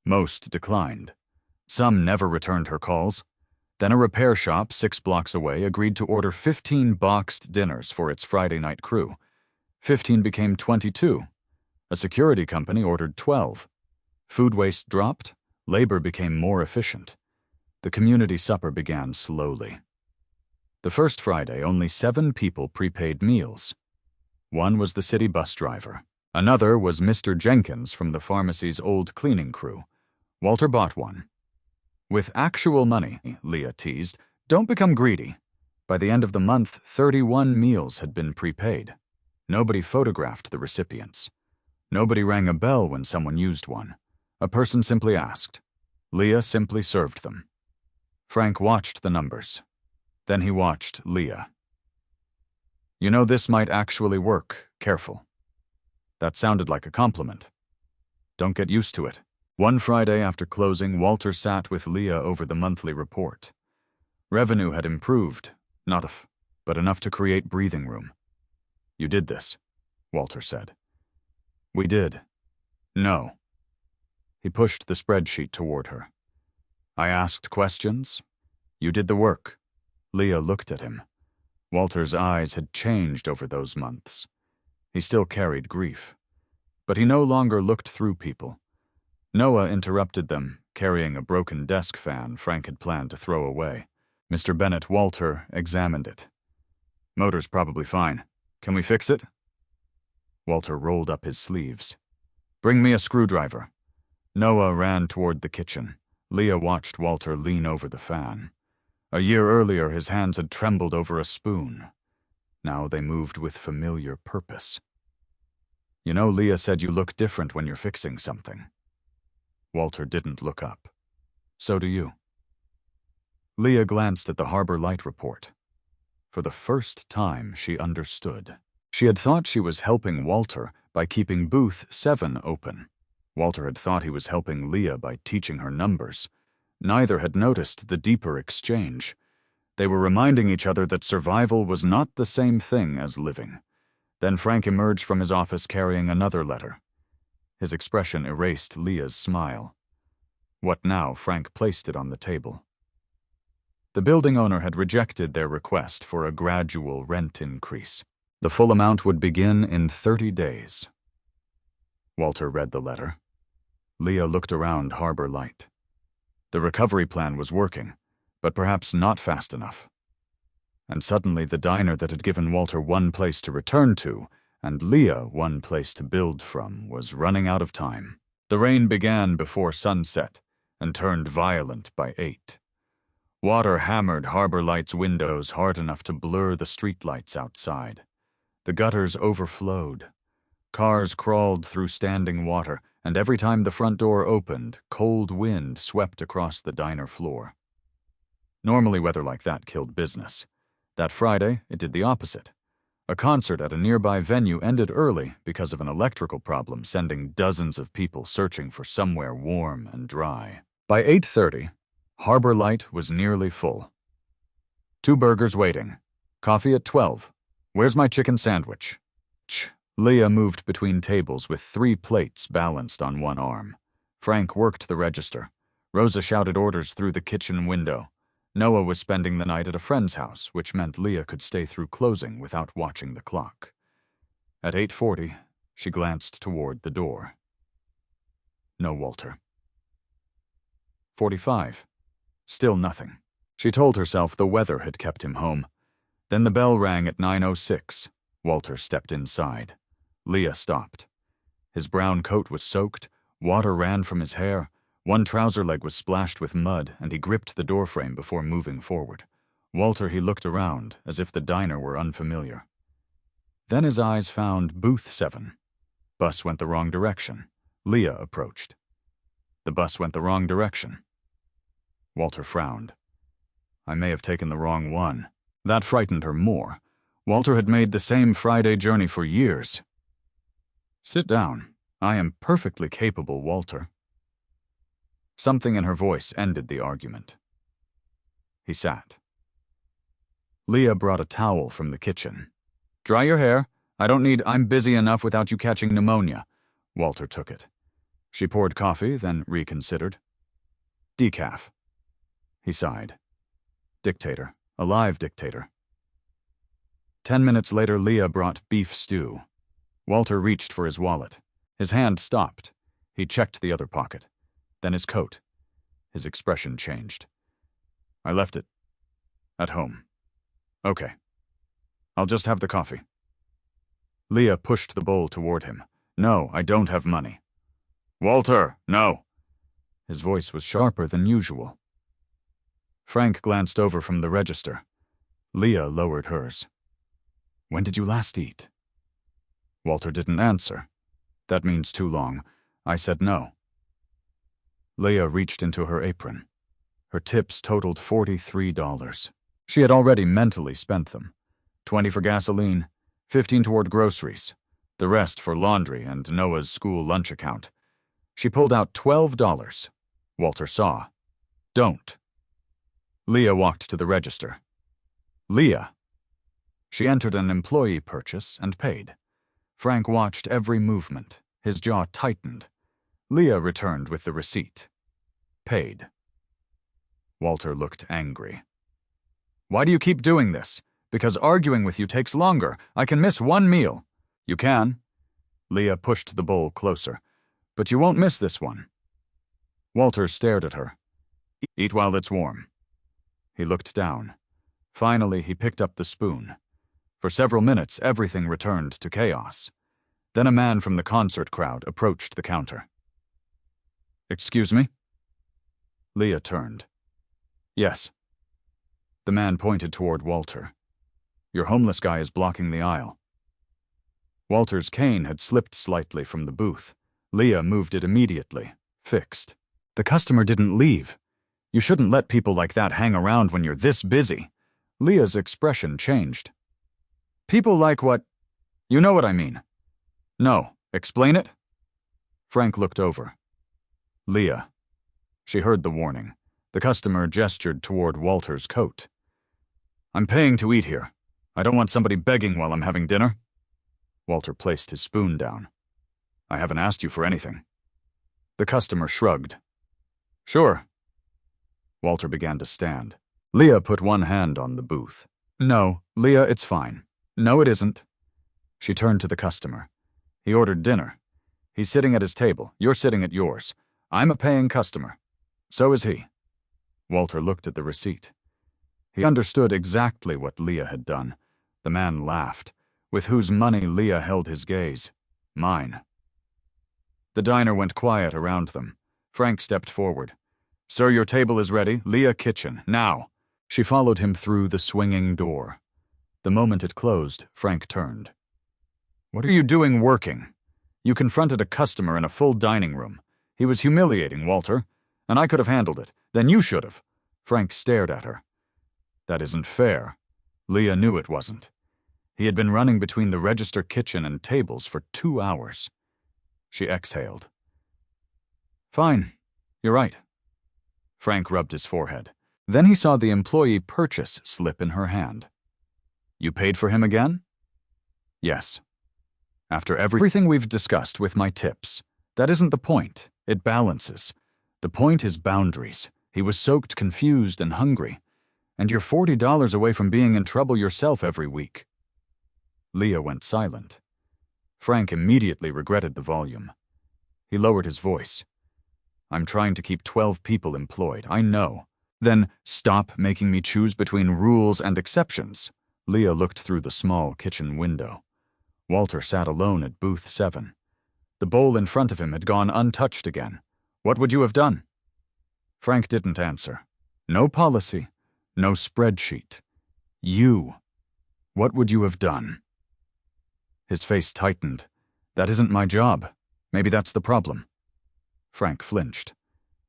Most declined. Some never returned her calls. Then a repair shop 6 blocks away agreed to order 15 boxed dinners for its Friday night crew. 15 became 22. A security company ordered 12. Food waste dropped. Labor became more efficient. The community supper began slowly. The first Friday, only 7 people prepaid meals. One was the city bus driver. Another was Mr. Jenkins from the pharmacy's old cleaning crew. Walter bought one. With actual money, Leah teased, don't become greedy. By the end of the month, 31 meals had been prepaid. Nobody photographed the recipients. Nobody rang a bell when someone used one. A person simply asked. Leah simply served them. Frank watched the numbers. Then he watched Leah. You know, this might actually work. Careful. That sounded like a compliment. Don't get used to it. One Friday after closing, Walter sat with Leah over the monthly report. Revenue had improved, not enough, but enough to create breathing room. You did this, Walter said. We did. No. He pushed the spreadsheet toward her. I asked questions. You did the work. Leah looked at him. Walter's eyes had changed over those months. He still carried grief. But he no longer looked through people. Noah interrupted them, carrying a broken desk fan Frank had planned to throw away. Mr. Bennett Walter examined it. Motor's probably fine. Can we fix it? Walter rolled up his sleeves. Bring me a screwdriver. Noah ran toward the kitchen. Leah watched Walter lean over the fan. A year earlier, his hands had trembled over a spoon. Now they moved with familiar purpose. You know, Leah said you look different when you're fixing something. Walter didn't look up. So do you. Leah glanced at the Harbor Light report. For the first time, she understood. She had thought she was helping Walter by keeping booth 7 open. Walter had thought he was helping Leah by teaching her numbers. Neither had noticed the deeper exchange. They were reminding each other that survival was not the same thing as living. Then Frank emerged from his office carrying another letter. His expression erased Leah's smile. What now? Frank placed it on the table. The building owner had rejected their request for a gradual rent increase. The full amount would begin in 30 days. Walter read the letter. Leah looked around Harbor Light. The recovery plan was working, but perhaps not fast enough. And suddenly the diner that had given Walter one place to return to, and Leah one place to build from, was running out of time. The rain began before sunset and turned violent by 8. Water hammered Harbor Light's windows hard enough to blur the streetlights outside. The gutters overflowed. Cars crawled through standing water, and every time the front door opened, cold wind swept across the diner floor. Normally weather like that killed business. That Friday, it did the opposite. A concert at a nearby venue ended early because of an electrical problem, sending dozens of people searching for somewhere warm and dry. By 8:30, Harbor Light was nearly full. 2 burgers waiting. Coffee at 12. Where's my chicken sandwich? Leah moved between tables with 3 plates balanced on one arm. Frank worked the register. Rosa shouted orders through the kitchen window. Noah was spending the night at a friend's house, which meant Leah could stay through closing without watching the clock. At 8:40, she glanced toward the door. No Walter. 45. Still nothing. She told herself the weather had kept him home. Then the bell rang at 9:06. Walter stepped inside. Leah stopped. His brown coat was soaked, water ran from his hair, one trouser leg was splashed with mud, and he gripped the doorframe before moving forward. Walter, he looked around, as if the diner were unfamiliar. Then his eyes found booth 7. Bus went the wrong direction. Leah approached. The bus went the wrong direction. Walter frowned. I may have taken the wrong one. That frightened her more. Walter had made the same Friday journey for years. "Sit down. I am perfectly capable, Walter." Something in her voice ended the argument. He sat. Leah brought a towel from the kitchen. "Dry your hair. I'm busy enough without you catching pneumonia." Walter took it. She poured coffee, then reconsidered. "Decaf." He sighed. Dictator. A live dictator. 10 minutes later, Leah brought beef stew. Walter reached for his wallet. His hand stopped. He checked the other pocket. Then his coat. His expression changed. "I left it. At home." "Okay. I'll just have the coffee." Leah pushed the bowl toward him. "No, I don't have money." "Walter, no!" His voice was sharper than usual. Frank glanced over from the register. Leah lowered hers. "When did you last eat?" Walter didn't answer. "That means too long." I said no. Leah reached into her apron. Her tips totaled $43. She had already mentally spent them. 20 for gasoline, 15 toward groceries, the rest for laundry and Noah's school lunch account. She pulled out $12. Walter saw. "Don't." Leah walked to the register. "Leah." She entered an employee purchase and paid. Frank watched every movement. His jaw tightened. Leah returned with the receipt. Paid. Walter looked angry. "Why do you keep doing this? Because arguing with you takes longer. I can miss one meal." "You can." Leah pushed the bowl closer. "But you won't miss this one." Walter stared at her. "Eat while it's warm." He looked down. Finally, he picked up the spoon. For several minutes, everything returned to chaos. Then a man from the concert crowd approached the counter. "Excuse me?" Leah turned. "Yes." The man pointed toward Walter. "Your homeless guy is blocking the aisle." Walter's cane had slipped slightly from the booth. Leah moved it immediately, fixed. "The customer didn't leave. You shouldn't let people like that hang around when you're this busy." Leah's expression changed. "People like what? You know what I mean." "No. Explain it." Frank looked over. "Leah." She heard the warning. The customer gestured toward Walter's coat. "I'm paying to eat here. I don't want somebody begging while I'm having dinner." Walter placed his spoon down. "I haven't asked you for anything." The customer shrugged. "Sure." Walter began to stand. Leah put one hand on the booth. "No, Leah, it's fine." "No, it isn't." She turned to the customer. "He ordered dinner. He's sitting at his table. You're sitting at yours. I'm a paying customer. So is he." Walter looked at the receipt. He understood exactly what Leah had done. The man laughed. With whose money Leah held his gaze? Mine. The diner went quiet around them. Frank stepped forward. "Sir, your table is ready. Leah Kitchen, now." She followed him through the swinging door. The moment it closed, Frank turned. "What are you doing working? You confronted a customer in a full dining room. He was humiliating, Walter, and I could have handled it. Then you should have." Frank stared at her. "That isn't fair." Leah knew it wasn't. He had been running between the register kitchen and tables for 2 hours. She exhaled. "Fine. You're right." Frank rubbed his forehead. Then he saw the employee purchase slip in her hand. "You paid for him again?" "Yes. After everything we've discussed with my tips. That isn't the point. It balances. The point is boundaries. He was soaked, confused, and hungry. And you're $40 away from being in trouble yourself every week." Leah went silent. Frank immediately regretted the volume. He lowered his voice. "I'm trying to keep 12 people employed, I know. Then stop making me choose between rules and exceptions." Leah looked through the small kitchen window. Walter sat alone at booth 7. The bowl in front of him had gone untouched again. "What would you have done?" Frank didn't answer. No policy, no spreadsheet. You. What would you have done? His face tightened. "That isn't my job. Maybe that's the problem." Frank flinched.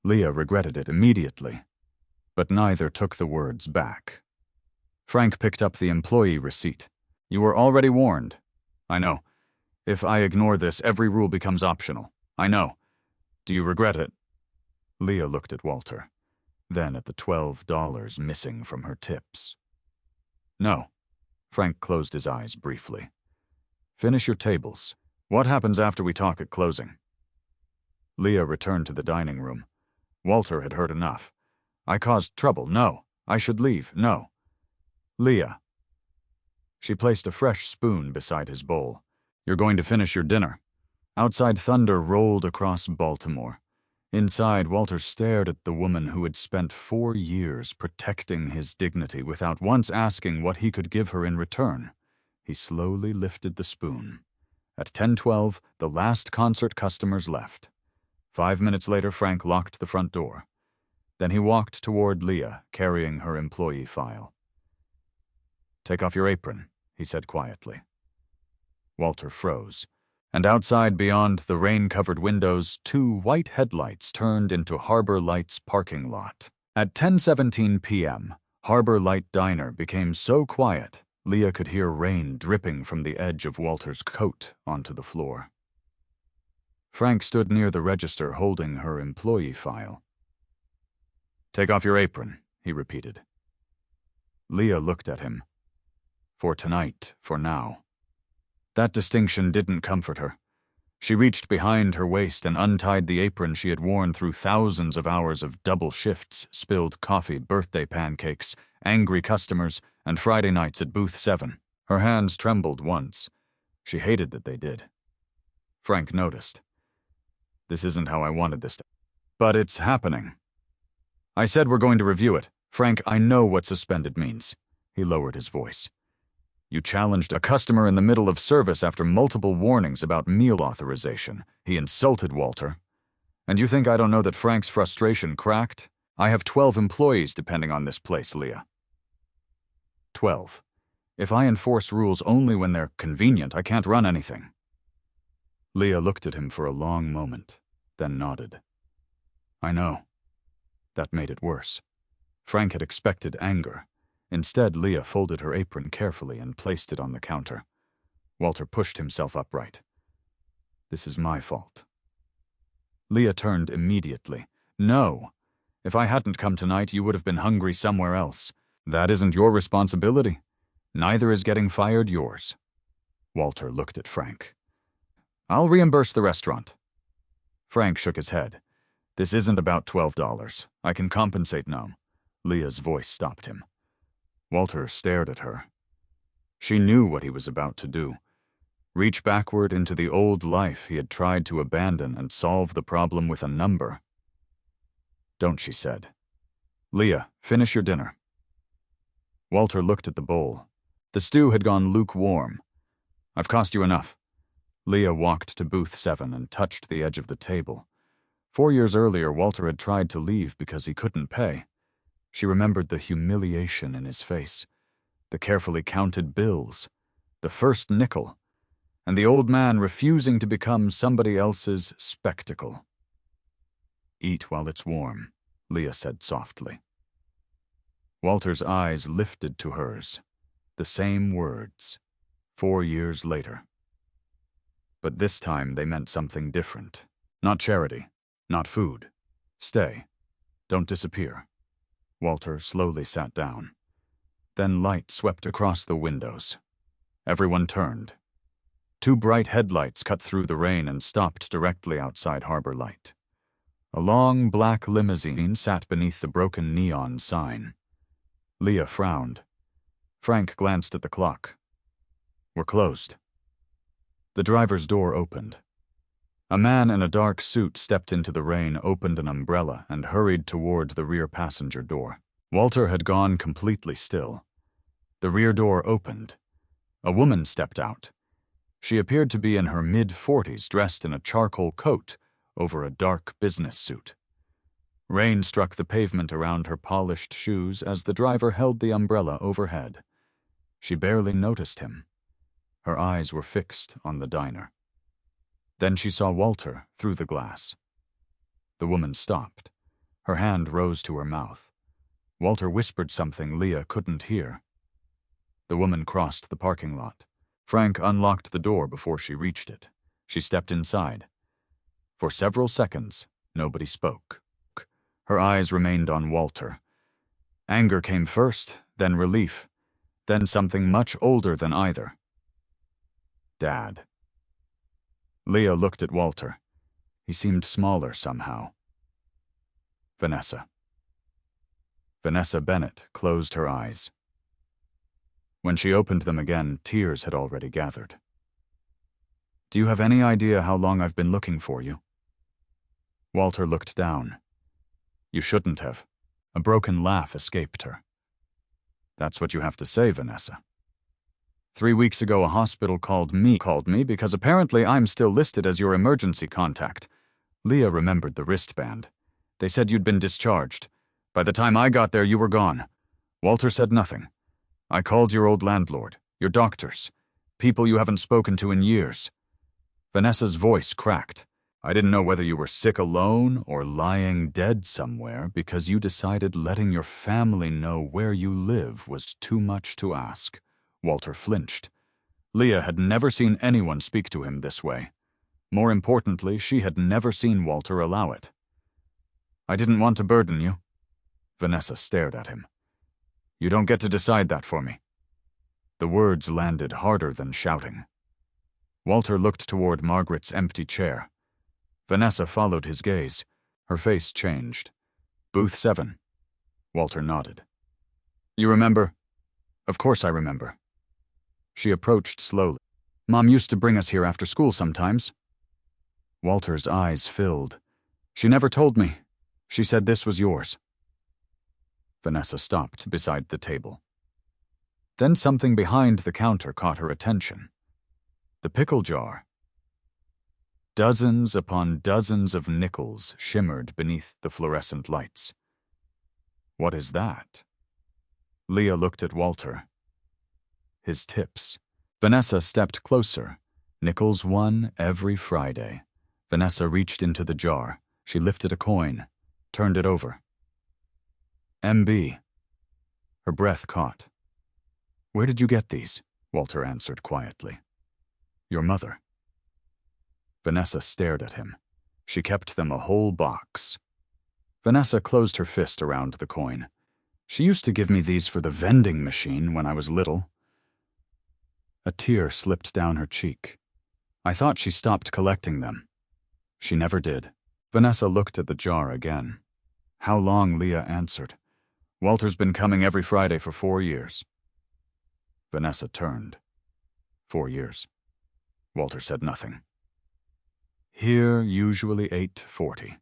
Leah regretted it immediately. But neither took the words back. Frank picked up the employee receipt. You were already warned. I know. If I ignore this, every rule becomes optional. I know. Do you regret it? Leah looked at Walter, then at the $12 missing from her tips. No. Frank closed his eyes briefly. Finish your tables. What happens after we talk at closing? Leah returned to the dining room. Walter had heard enough. I caused trouble. No. I should leave. No. Leah. She placed a fresh spoon beside his bowl. You're going to finish your dinner. Outside, thunder rolled across Baltimore. Inside, Walter stared at the woman who had spent 4 years protecting his dignity without once asking what he could give her in return. He slowly lifted the spoon. At 10:12, the last concert customers left. 5 minutes later, Frank locked the front door. Then he walked toward Leah, carrying her employee file. Take off your apron, he said quietly. Walter froze, and outside beyond the rain-covered windows, 2 white headlights turned into Harbor Light's parking lot. At 10:17 p.m., Harbor Light Diner became so quiet, Leah could hear rain dripping from the edge of Walter's coat onto the floor. Frank stood near the register holding her employee file. Take off your apron, he repeated. Leah looked at him. For tonight, for now. That distinction didn't comfort her. She reached behind her waist and untied the apron she had worn through thousands of hours of double shifts, spilled coffee, birthday pancakes, angry customers, and Friday nights at Booth 7. Her hands trembled once. She hated that they did. Frank noticed. This isn't how I wanted this to. But it's happening. I said we're going to review it. Frank, I know what suspended means. He lowered his voice. You challenged a customer in the middle of service after multiple warnings about meal authorization. He insulted Walter. And you think I don't know that Frank's frustration cracked? I have 12 employees depending on this place, Leah. 12. If I enforce rules only when they're convenient, I can't run anything. Leah looked at him for a long moment, then nodded. I know. That made it worse. Frank had expected anger. Instead, Leah folded her apron carefully and placed it on the counter. Walter pushed himself upright. This is my fault. Leah turned immediately. No. If I hadn't come tonight, you would have been hungry somewhere else. That isn't your responsibility. Neither is getting fired yours. Walter looked at Frank. I'll reimburse the restaurant. Frank shook his head. This isn't about $12. I can compensate now. Leah's voice stopped him. Walter stared at her. She knew what he was about to do. Reach backward into the old life he had tried to abandon and solve the problem with a number. Don't, she said. Leah, finish your dinner. Walter looked at the bowl. The stew had gone lukewarm. I've cost you enough. Leah walked to Booth 7 and touched the edge of the table. 4 years earlier, Walter had tried to leave because he couldn't pay. She remembered the humiliation in his face, the carefully counted bills, the first nickel, and the old man refusing to become somebody else's spectacle. Eat while it's warm, Leah said softly. Walter's eyes lifted to hers, the same words, 4 years later. But this time they meant something different. Not charity, not food. Stay. Don't disappear. Walter slowly sat down. Then light swept across the windows. Everyone turned. 2 bright headlights cut through the rain and stopped directly outside Harbor Light. A long black limousine sat beneath the broken neon sign. Leah frowned. Frank glanced at the clock. We're closed. The driver's door opened. A man in a dark suit stepped into the rain, opened an umbrella, and hurried toward the rear passenger door. Walter had gone completely still. The rear door opened. A woman stepped out. She appeared to be in her mid-40s, dressed in a charcoal coat over a dark business suit. Rain struck the pavement around her polished shoes as the driver held the umbrella overhead. She barely noticed him. Her eyes were fixed on the diner. Then she saw Walter through the glass. The woman stopped. Her hand rose to her mouth. Walter whispered something Leah couldn't hear. The woman crossed the parking lot. Frank unlocked the door before she reached it. She stepped inside. For several seconds, nobody spoke. Her eyes remained on Walter. Anger came first, then relief, then something much older than either. Dad. Leah looked at Walter. He seemed smaller somehow. Vanessa. Vanessa Bennett closed her eyes. When she opened them again, tears had already gathered. Do you have any idea how long I've been looking for you? Walter looked down. You shouldn't have. A broken laugh escaped her. That's what you have to say, Vanessa. 3 weeks ago, a hospital called me because apparently I'm still listed as your emergency contact. Leah remembered the wristband. They said you'd been discharged. By the time I got there, you were gone. Walter said nothing. I called your old landlord, your doctors, people you haven't spoken to in years. Vanessa's voice cracked. I didn't know whether you were sick alone or lying dead somewhere because you decided letting your family know where you live was too much to ask. Walter flinched. Leah had never seen anyone speak to him this way. More importantly, she had never seen Walter allow it. I didn't want to burden you. Vanessa stared at him. You don't get to decide that for me. The words landed harder than shouting. Walter looked toward Margaret's empty chair. Vanessa followed his gaze. Her face changed. Booth 7. Walter nodded. You remember? Of course I remember. She approached slowly. Mom used to bring us here after school sometimes. Walter's eyes filled. She never told me. She said this was yours. Vanessa stopped beside the table. Then something behind the counter caught her attention. The pickle jar. Dozens upon dozens of nickels shimmered beneath the fluorescent lights. What is that? Leah looked at Walter. His tips. Vanessa stepped closer. Nickels won every Friday. Vanessa reached into the jar. She lifted a coin, turned it over. MB. Her breath caught. Where did you get these? Walter answered quietly. Your mother. Vanessa stared at him. She kept them a whole box. Vanessa closed her fist around the coin. She used to give me these for the vending machine when I was little. A tear slipped down her cheek. I thought she stopped collecting them. She never did. Vanessa looked at the jar again. How long? Leah answered. Walter's been coming every Friday for 4 years. Vanessa turned. 4 years. Walter said nothing. Here, usually 8:40.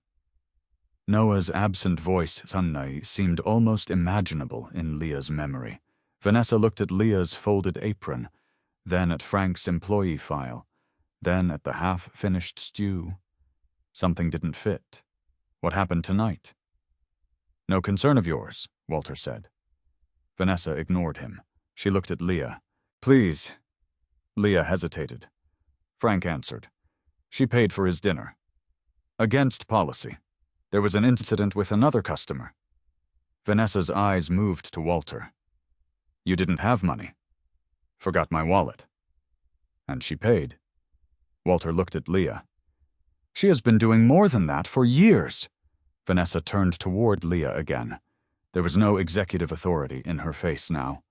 Noah's absent voice, Sunday, seemed almost imaginable in Leah's memory. Vanessa looked at Leah's folded apron, then at Frank's employee file, then at the half-finished stew. Something didn't fit. What happened tonight? No concern of yours, Walter said. Vanessa ignored him. She looked at Leah. Please. Leah hesitated. Frank answered. She paid for his dinner. Against policy. There was an incident with another customer. Vanessa's eyes moved to Walter. You didn't have money. Forgot my wallet. And she paid. Walter looked at Leah. She has been doing more than that for years. Vanessa turned toward Leah again. There was no executive authority in her face now.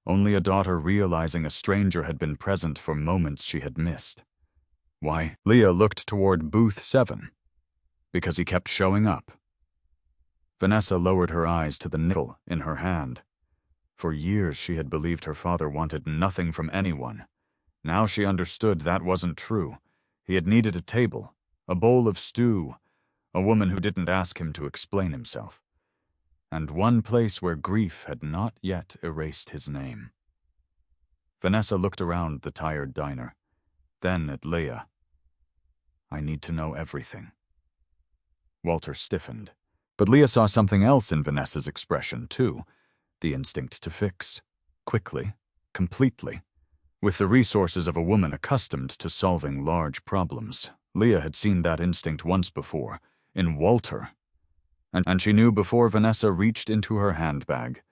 Only a daughter realizing a stranger had been present for moments she had missed. Why? Leah looked toward booth 7. Because he kept showing up. Vanessa lowered her eyes to the nickel in her hand. For years she had believed her father wanted nothing from anyone. Now she understood that wasn't true. He had needed a table, a bowl of stew, a woman who didn't ask him to explain himself, and one place where grief had not yet erased his name. Vanessa looked around the tired diner, then at Leah. I need to know everything. Walter stiffened, but Leah saw something else in Vanessa's expression, too, the instinct to fix, quickly, completely. With the resources of a woman accustomed to solving large problems, Leah had seen that instinct once before, in Walter. And she knew before Vanessa reached into her handbag,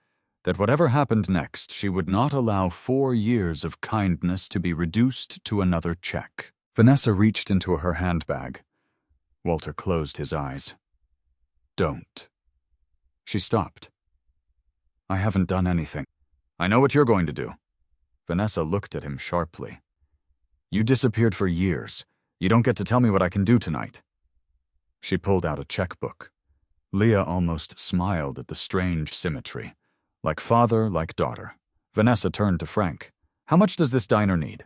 that whatever happened next, she would not allow 4 years of kindness to be reduced to another check. Vanessa reached into her handbag. Walter closed his eyes. Don't. She stopped. I haven't done anything. I know what you're going to do. Vanessa looked at him sharply. You disappeared for years. You don't get to tell me what I can do tonight. She pulled out a checkbook. Leah almost smiled at the strange symmetry. Like father, like daughter. Vanessa turned to Frank. How much does this diner need?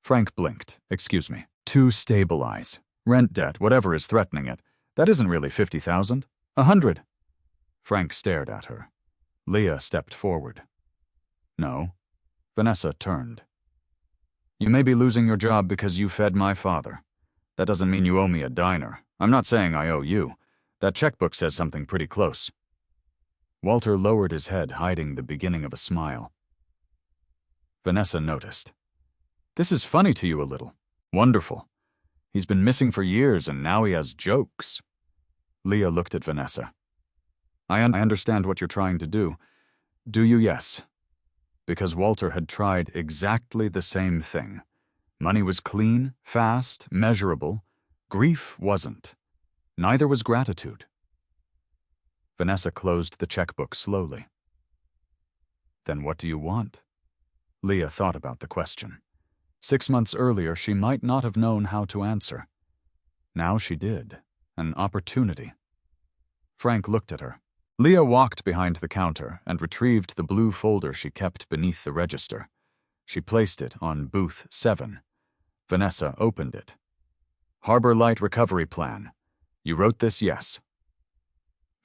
Frank blinked. Excuse me. To stabilize. Rent debt, whatever is threatening it. That isn't really 50,000. 100. Frank stared at her. Leah stepped forward. No. Vanessa turned. You may be losing your job because you fed my father. That doesn't mean you owe me a diner. I'm not saying I owe you. That checkbook says something pretty close. Walter lowered his head, hiding the beginning of a smile. Vanessa noticed. This is funny to you a little. Wonderful. He's been missing for years and now he has jokes. Leah looked at Vanessa. I understand what you're trying to do. Do you? Yes. Because Walter had tried exactly the same thing. Money was clean, fast, measurable. Grief wasn't. Neither was gratitude. Vanessa closed the checkbook slowly. Then what do you want? Leah thought about the question. 6 months earlier, she might not have known how to answer. Now she did. An opportunity. Frank looked at her. Leah walked behind the counter and retrieved the blue folder she kept beneath the register. She placed it on booth 7. Vanessa opened it. Harbor Light Recovery Plan. You wrote this, yes.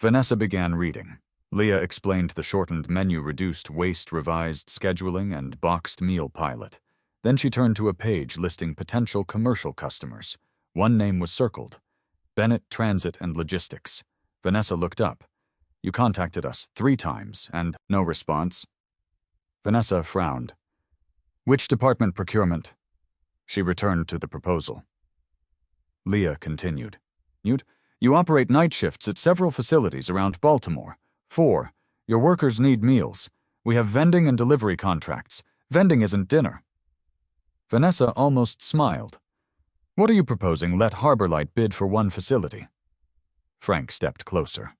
Vanessa began reading. Leah explained the shortened menu reduced waste revised scheduling and boxed meal pilot. Then she turned to a page listing potential commercial customers. One name was circled. Bennett Transit and Logistics. Vanessa looked up. You contacted us 3 times, and no response. Vanessa frowned. Which department? Procurement? She returned to the proposal. Leah continued. You operate night shifts at several facilities around Baltimore. 4. Your workers need meals. We have vending and delivery contracts. Vending isn't dinner. Vanessa almost smiled. What are you proposing? Let Harbor Light bid for 1 facility. Frank stepped closer.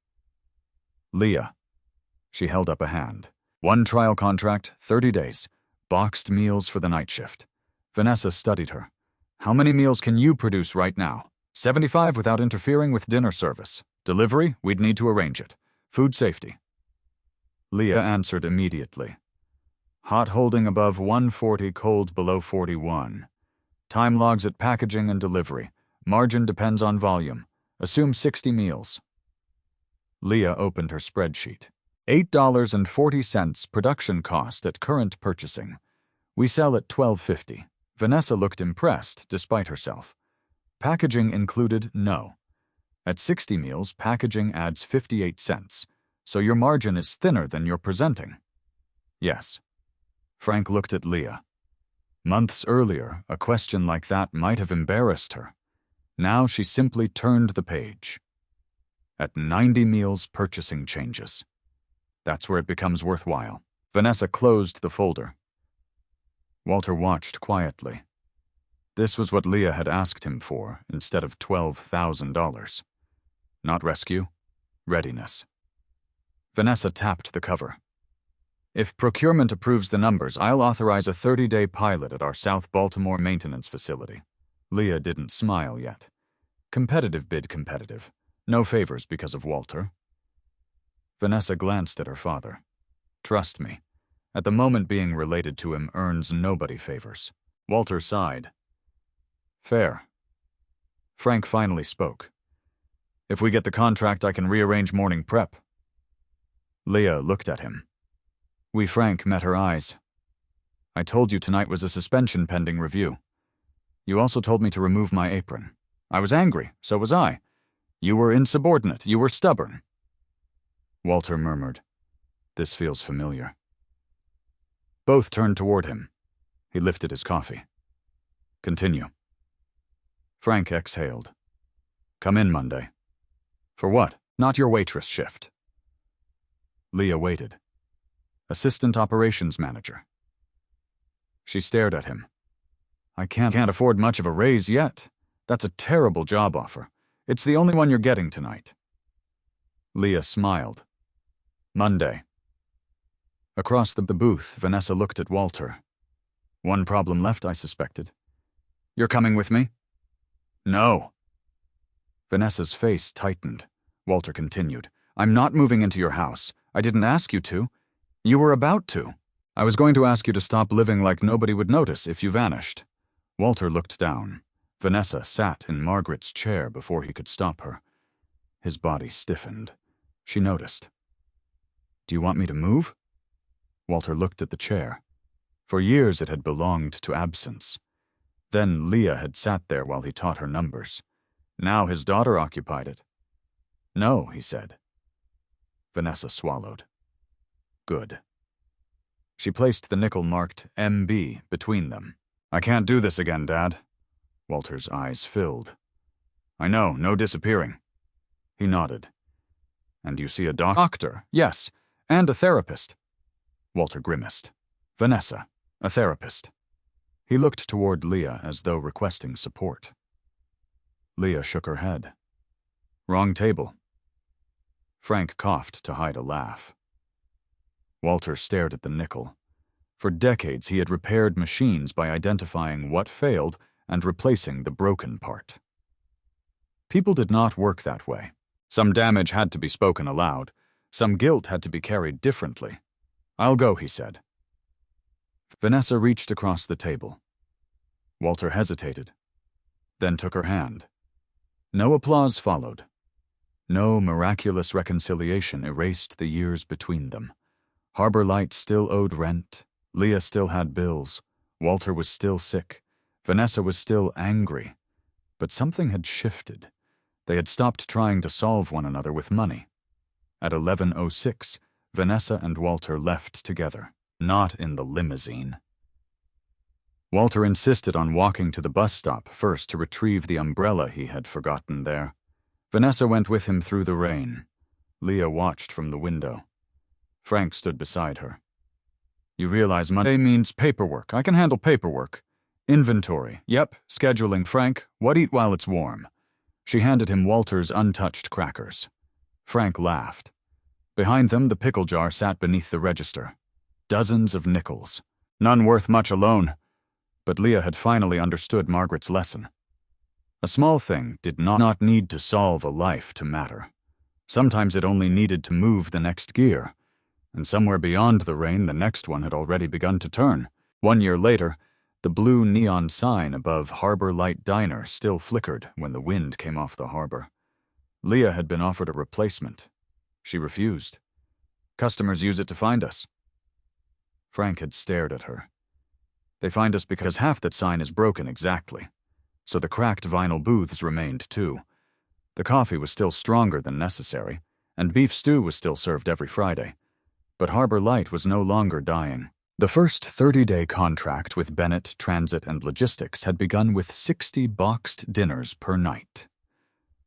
Leah. She held up a hand. 1 trial contract, 30 days. Boxed meals for the night shift. Vanessa studied her. How many meals can you produce right now? 75 without interfering with dinner service. Delivery, we'd need to arrange it. Food safety. Leah answered immediately. Hot holding above 140, cold below 41. Time logs at packaging and delivery. Margin depends on volume. Assume 60 meals. Leah opened her spreadsheet. $8.40 production cost at current purchasing. We sell at $12.50. Vanessa looked impressed, despite herself. Packaging included? No. At 60 meals, packaging adds 58 cents. So your margin is thinner than you're presenting. Yes. Frank looked at Leah. Months earlier, a question like that might have embarrassed her. Now she simply turned the page. At 90 meals, purchasing changes. That's where it becomes worthwhile. Vanessa closed the folder. Walter watched quietly. This was what Leah had asked him for instead of $12,000. Not rescue, readiness. Vanessa tapped the cover. If procurement approves the numbers, I'll authorize a 30-day pilot at our South Baltimore maintenance facility. Leah didn't smile yet. Competitive bid competitive. No favors because of Walter. Vanessa glanced at her father. Trust me, at the moment being related to him earns nobody favors. Walter sighed. Fair. Frank finally spoke. If we get the contract, I can rearrange morning prep. Leah looked at him. Frank met her eyes. I told you tonight was a suspension pending review. You also told me to remove my apron. I was angry, so was I. You were insubordinate, you were stubborn. Walter murmured, This feels familiar. Both turned toward him. He lifted his coffee. Continue. Frank exhaled. Come in Monday. For what? Not your waitress shift. Leah waited. Assistant operations manager. She stared at him. I can't afford much of a raise yet. That's a terrible job offer. It's the only one you're getting tonight. Leah smiled. Monday. Across the booth, Vanessa looked at Walter. One problem left, I suspected. You're coming with me? No. Vanessa's face tightened. Walter continued. I'm not moving into your house. I didn't ask you to. You were about to. I was going to ask you to stop living like nobody would notice if you vanished. Walter looked down. Vanessa sat in Margaret's chair before he could stop her. His body stiffened. She noticed. Do you want me to move? Walter looked at the chair. For years it had belonged to absence. Then Leah had sat there while he taught her numbers. Now his daughter occupied it. No, he said. Vanessa swallowed. Good. She placed the nickel marked MB between them. I can't do this again, Dad. Walter's eyes filled. I know, no disappearing. He nodded. And you see a doctor? Yes, and a therapist. Walter grimaced. Vanessa, a therapist. He looked toward Leah as though requesting support. Leah shook her head. Wrong table. Frank coughed to hide a laugh. Walter stared at the nickel. For decades he had repaired machines by identifying what failed and replacing the broken part. People did not work that way. Some damage had to be spoken aloud. Some guilt had to be carried differently. I'll go, he said. Vanessa reached across the table. Walter hesitated, then took her hand. No applause followed. No miraculous reconciliation erased the years between them. Harbor Light still owed rent. Leah still had bills. Walter was still sick. Vanessa was still angry. But something had shifted. They had stopped trying to solve one another with money. At 11:06, Vanessa and Walter left together, not in the limousine. Walter insisted on walking to the bus stop first to retrieve the umbrella he had forgotten there. Vanessa went with him through the rain. Leah watched from the window. Frank stood beside her. You realize Monday means paperwork. I can handle paperwork. Inventory. Yep, scheduling. Frank, what eat while it's warm? She handed him Walter's untouched crackers. Frank laughed. Behind them, the pickle jar sat beneath the register. Dozens of nickels. None worth much alone. But Leah had finally understood Margaret's lesson. A small thing did not need to solve a life to matter. Sometimes it only needed to move the next gear. And somewhere beyond the rain, the next one had already begun to turn. 1 year later, the blue neon sign above Harbor Light Diner still flickered when the wind came off the harbor. Leah had been offered a replacement. She refused. Customers use it to find us. Frank had stared at her. They find us because half that sign is broken exactly. So the cracked vinyl booths remained too. The coffee was still stronger than necessary, and beef stew was still served every Friday. But Harbor Light was no longer dying. The first 30-day contract with Bennett Transit and Logistics had begun with 60 boxed dinners per night.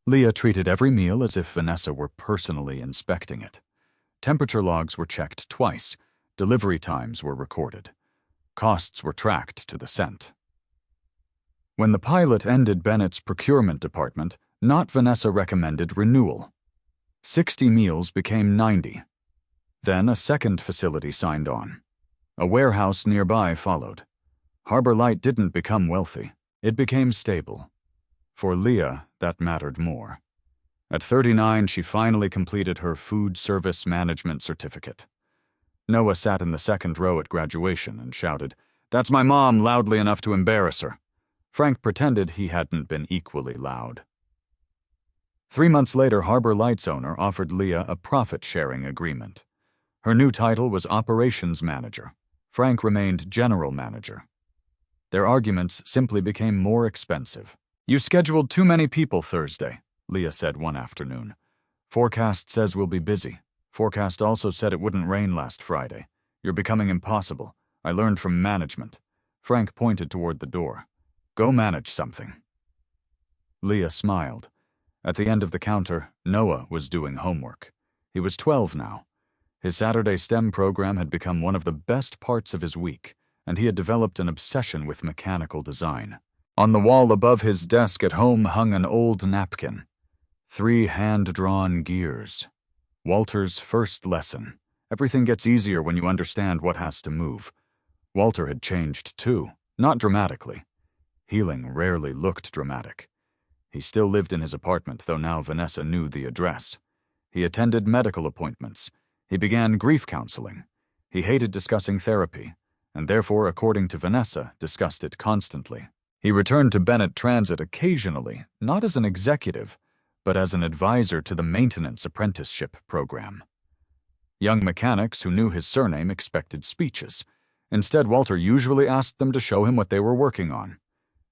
Leah treated every meal as if Vanessa were personally inspecting it. Temperature logs were checked twice. Delivery times were recorded. Costs were tracked to the cent. When the pilot ended Bennett's procurement department, not Vanessa recommended renewal. 60 meals became 90. Then a second facility signed on. A warehouse nearby followed. Harbor Light didn't become wealthy. It became stable. For Leah, that mattered more. At 39, she finally completed her food service management certificate. Noah sat in the second row at graduation and shouted, "That's my mom," loudly enough to embarrass her. Frank pretended he hadn't been equally loud. 3 months later, Harbor Light's owner offered Leah a profit-sharing agreement. Her new title was Operations Manager. Frank remained General Manager. Their arguments simply became more expensive. You scheduled too many people Thursday, Leah said one afternoon. Forecast says we'll be busy. Forecast also said it wouldn't rain last Friday. You're becoming impossible. I learned from management. Frank pointed toward the door. Go manage something. Leah smiled. At the end of the counter, Noah was doing homework. He was 12 now. His Saturday STEM program had become one of the best parts of his week, and he had developed an obsession with mechanical design. On the wall above his desk at home hung an old napkin. 3 hand-drawn gears. Walter's first lesson. Everything gets easier when you understand what has to move. Walter had changed too, not dramatically. Healing rarely looked dramatic. He still lived in his apartment, though now Vanessa knew the address. He attended medical appointments. He began grief counseling. He hated discussing therapy, and therefore, according to Vanessa, discussed it constantly. He returned to Bennett Transit occasionally, not as an executive, but as an advisor to the maintenance apprenticeship program. Young mechanics who knew his surname expected speeches. Instead, Walter usually asked them to show him what they were working on.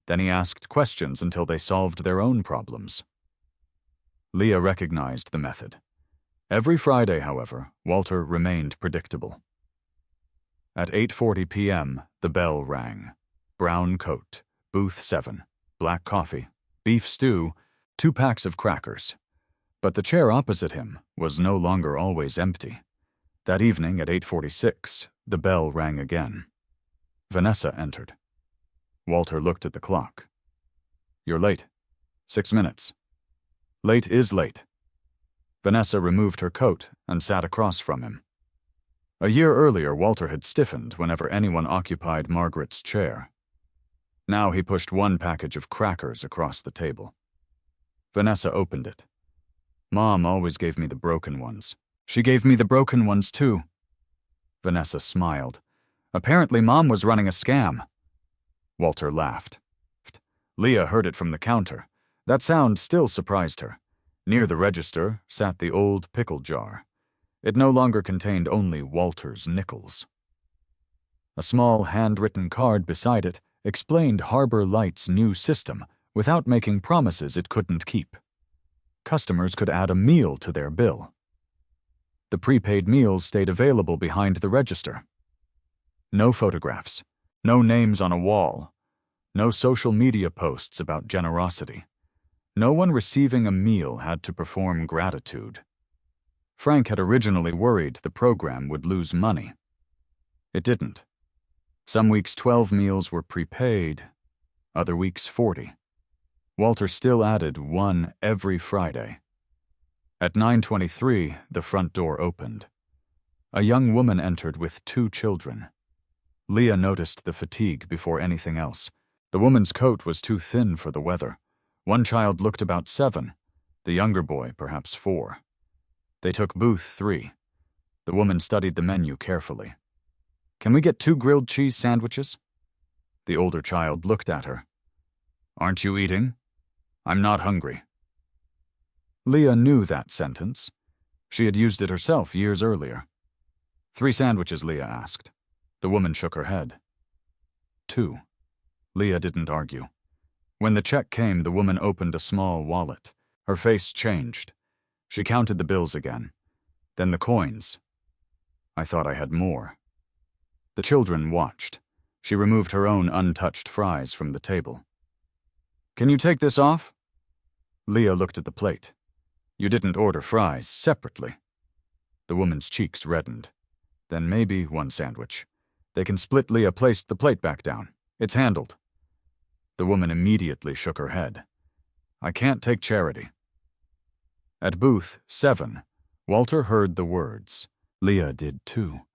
Then he asked questions until they solved their own problems. Leah recognized the method. Every Friday, however, Walter remained predictable. At 8:40 p.m., the bell rang. Brown coat, booth 7, black coffee, beef stew, 2 packs of crackers. But the chair opposite him was no longer always empty. That evening at 8:46, the bell rang again. Vanessa entered. Walter looked at the clock. "You're late. 6 minutes." "Late is late." Vanessa removed her coat and sat across from him. A year earlier, Walter had stiffened whenever anyone occupied Margaret's chair. Now he pushed 1 package of crackers across the table. Vanessa opened it. "Mom always gave me the broken ones." "She gave me the broken ones too." Vanessa smiled. "Apparently Mom was running a scam." Walter laughed. Leah heard it from the counter. That sound still surprised her. Near the register sat the old pickle jar. It no longer contained only Walter's nickels. A small handwritten card beside it explained Harbor Light's new system without making promises it couldn't keep. Customers could add a meal to their bill. The prepaid meals stayed available behind the register. No photographs, no names on a wall, no social media posts about generosity. No one receiving a meal had to perform gratitude. Frank had originally worried the program would lose money. It didn't. Some weeks 12 meals were prepaid, other weeks 40. Walter still added 1 every Friday. At 9:23, the front door opened. A young woman entered with 2 children. Leah noticed the fatigue before anything else. The woman's coat was too thin for the weather. One child looked about 7, the younger boy perhaps 4. They took booth 3. The woman studied the menu carefully. "Can we get 2 grilled cheese sandwiches?" The older child looked at her. "Aren't you eating?" "I'm not hungry." Leah knew that sentence. She had used it herself years earlier. 3 sandwiches, Leah asked. The woman shook her head. 2. Leah didn't argue. When the check came, the woman opened a small wallet. Her face changed. She counted the bills again. Then the coins. "I thought I had more." The children watched. She removed her own untouched fries from the table. "Can you take this off?" Leah looked at the plate. "You didn't order fries separately." The woman's cheeks reddened. "Then maybe 1 sandwich. They can split." Leah placed the plate back down. "It's handled." The woman immediately shook her head. "I can't take charity." At booth 7, Walter heard the words. Leah did too.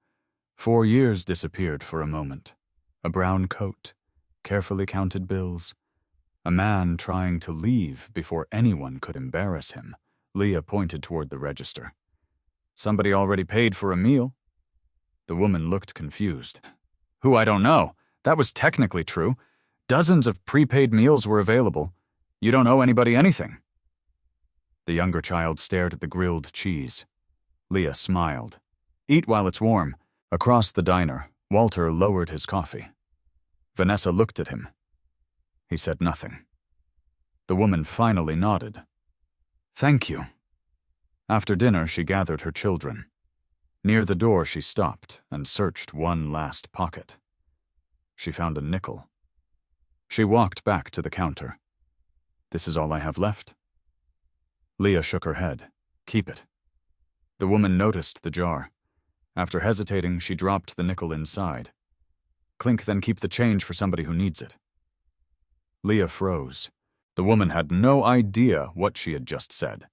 4 years disappeared for a moment. A brown coat, carefully counted bills. A man trying to leave before anyone could embarrass him. Leah pointed toward the register. "Somebody already paid for a meal." The woman looked confused. "Who? I don't know. That was technically true. Dozens of prepaid meals were available. You don't owe anybody anything." The younger child stared at the grilled cheese. Leah smiled. "Eat while it's warm." Across the diner, Walter lowered his coffee. Vanessa looked at him. He said nothing. The woman finally nodded. "Thank you." After dinner, she gathered her children. Near the door, she stopped and searched one last pocket. She found a nickel. She walked back to the counter. "This is all I have left?" Leah shook her head. "Keep it." The woman noticed the jar. After hesitating, she dropped the nickel inside. Clink, then keep the change for somebody who needs it. Leah froze. The woman had no idea what she had just said.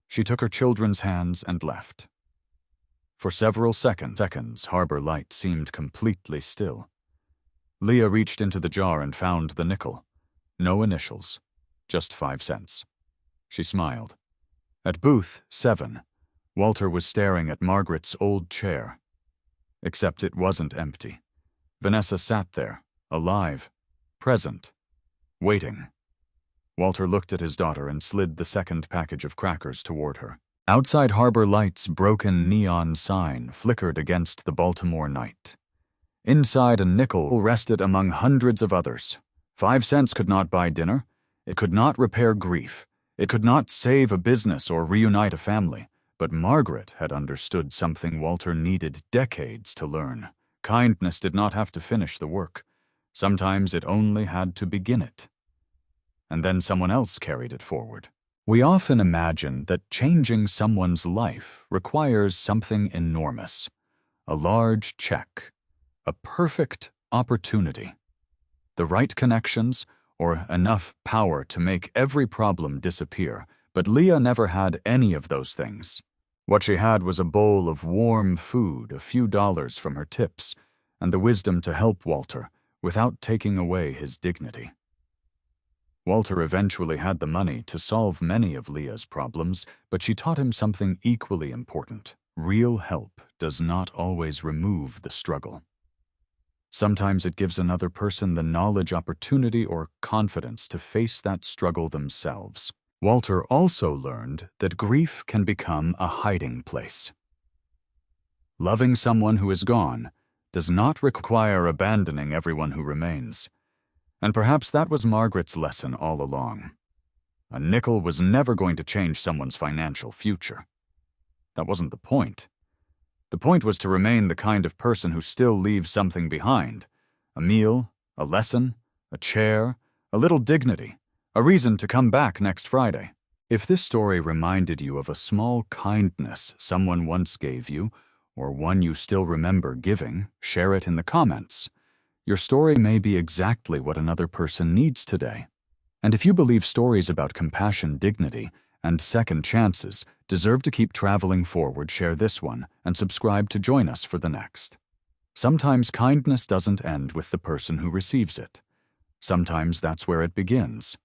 She took her children's hands and left. For several seconds, Harbor Light seemed completely still. Leah reached into the jar and found the nickel. No initials, just 5 cents. She smiled. At booth 7, Walter was staring at Margaret's old chair. Except it wasn't empty. Vanessa sat there, alive, present, waiting. Walter looked at his daughter and slid the second package of crackers toward her. Outside Harbor Light's broken neon sign flickered against the Baltimore night. Inside, a nickel rested among hundreds of others. 5 cents could not buy dinner. It could not repair grief. It could not save a business or reunite a family. But Margaret had understood something Walter needed decades to learn. Kindness did not have to finish the work. Sometimes it only had to begin it. And then someone else carried it forward. We often imagine that changing someone's life requires something enormous. A large check. A perfect opportunity. The right connections, or enough power to make every problem disappear. But Leah never had any of those things. What she had was a bowl of warm food, a few dollars from her tips, and the wisdom to help Walter without taking away his dignity. Walter eventually had the money to solve many of Leah's problems, but she taught him something equally important. Real help does not always remove the struggle. Sometimes it gives another person the knowledge, opportunity, or confidence to face that struggle themselves. Walter also learned that grief can become a hiding place. Loving someone who is gone does not require abandoning everyone who remains. And perhaps that was Margaret's lesson all along. A nickel was never going to change someone's financial future. That wasn't the point. The point was to remain the kind of person who still leaves something behind. A meal, a lesson, a chair, a little dignity. A reason to come back next Friday. If this story reminded you of a small kindness someone once gave you, or one you still remember giving, share it in the comments. Your story may be exactly what another person needs today. And if you believe stories about compassion, dignity, and second chances deserve to keep traveling forward, share this one and subscribe to join us for the next. Sometimes kindness doesn't end with the person who receives it. Sometimes that's where it begins.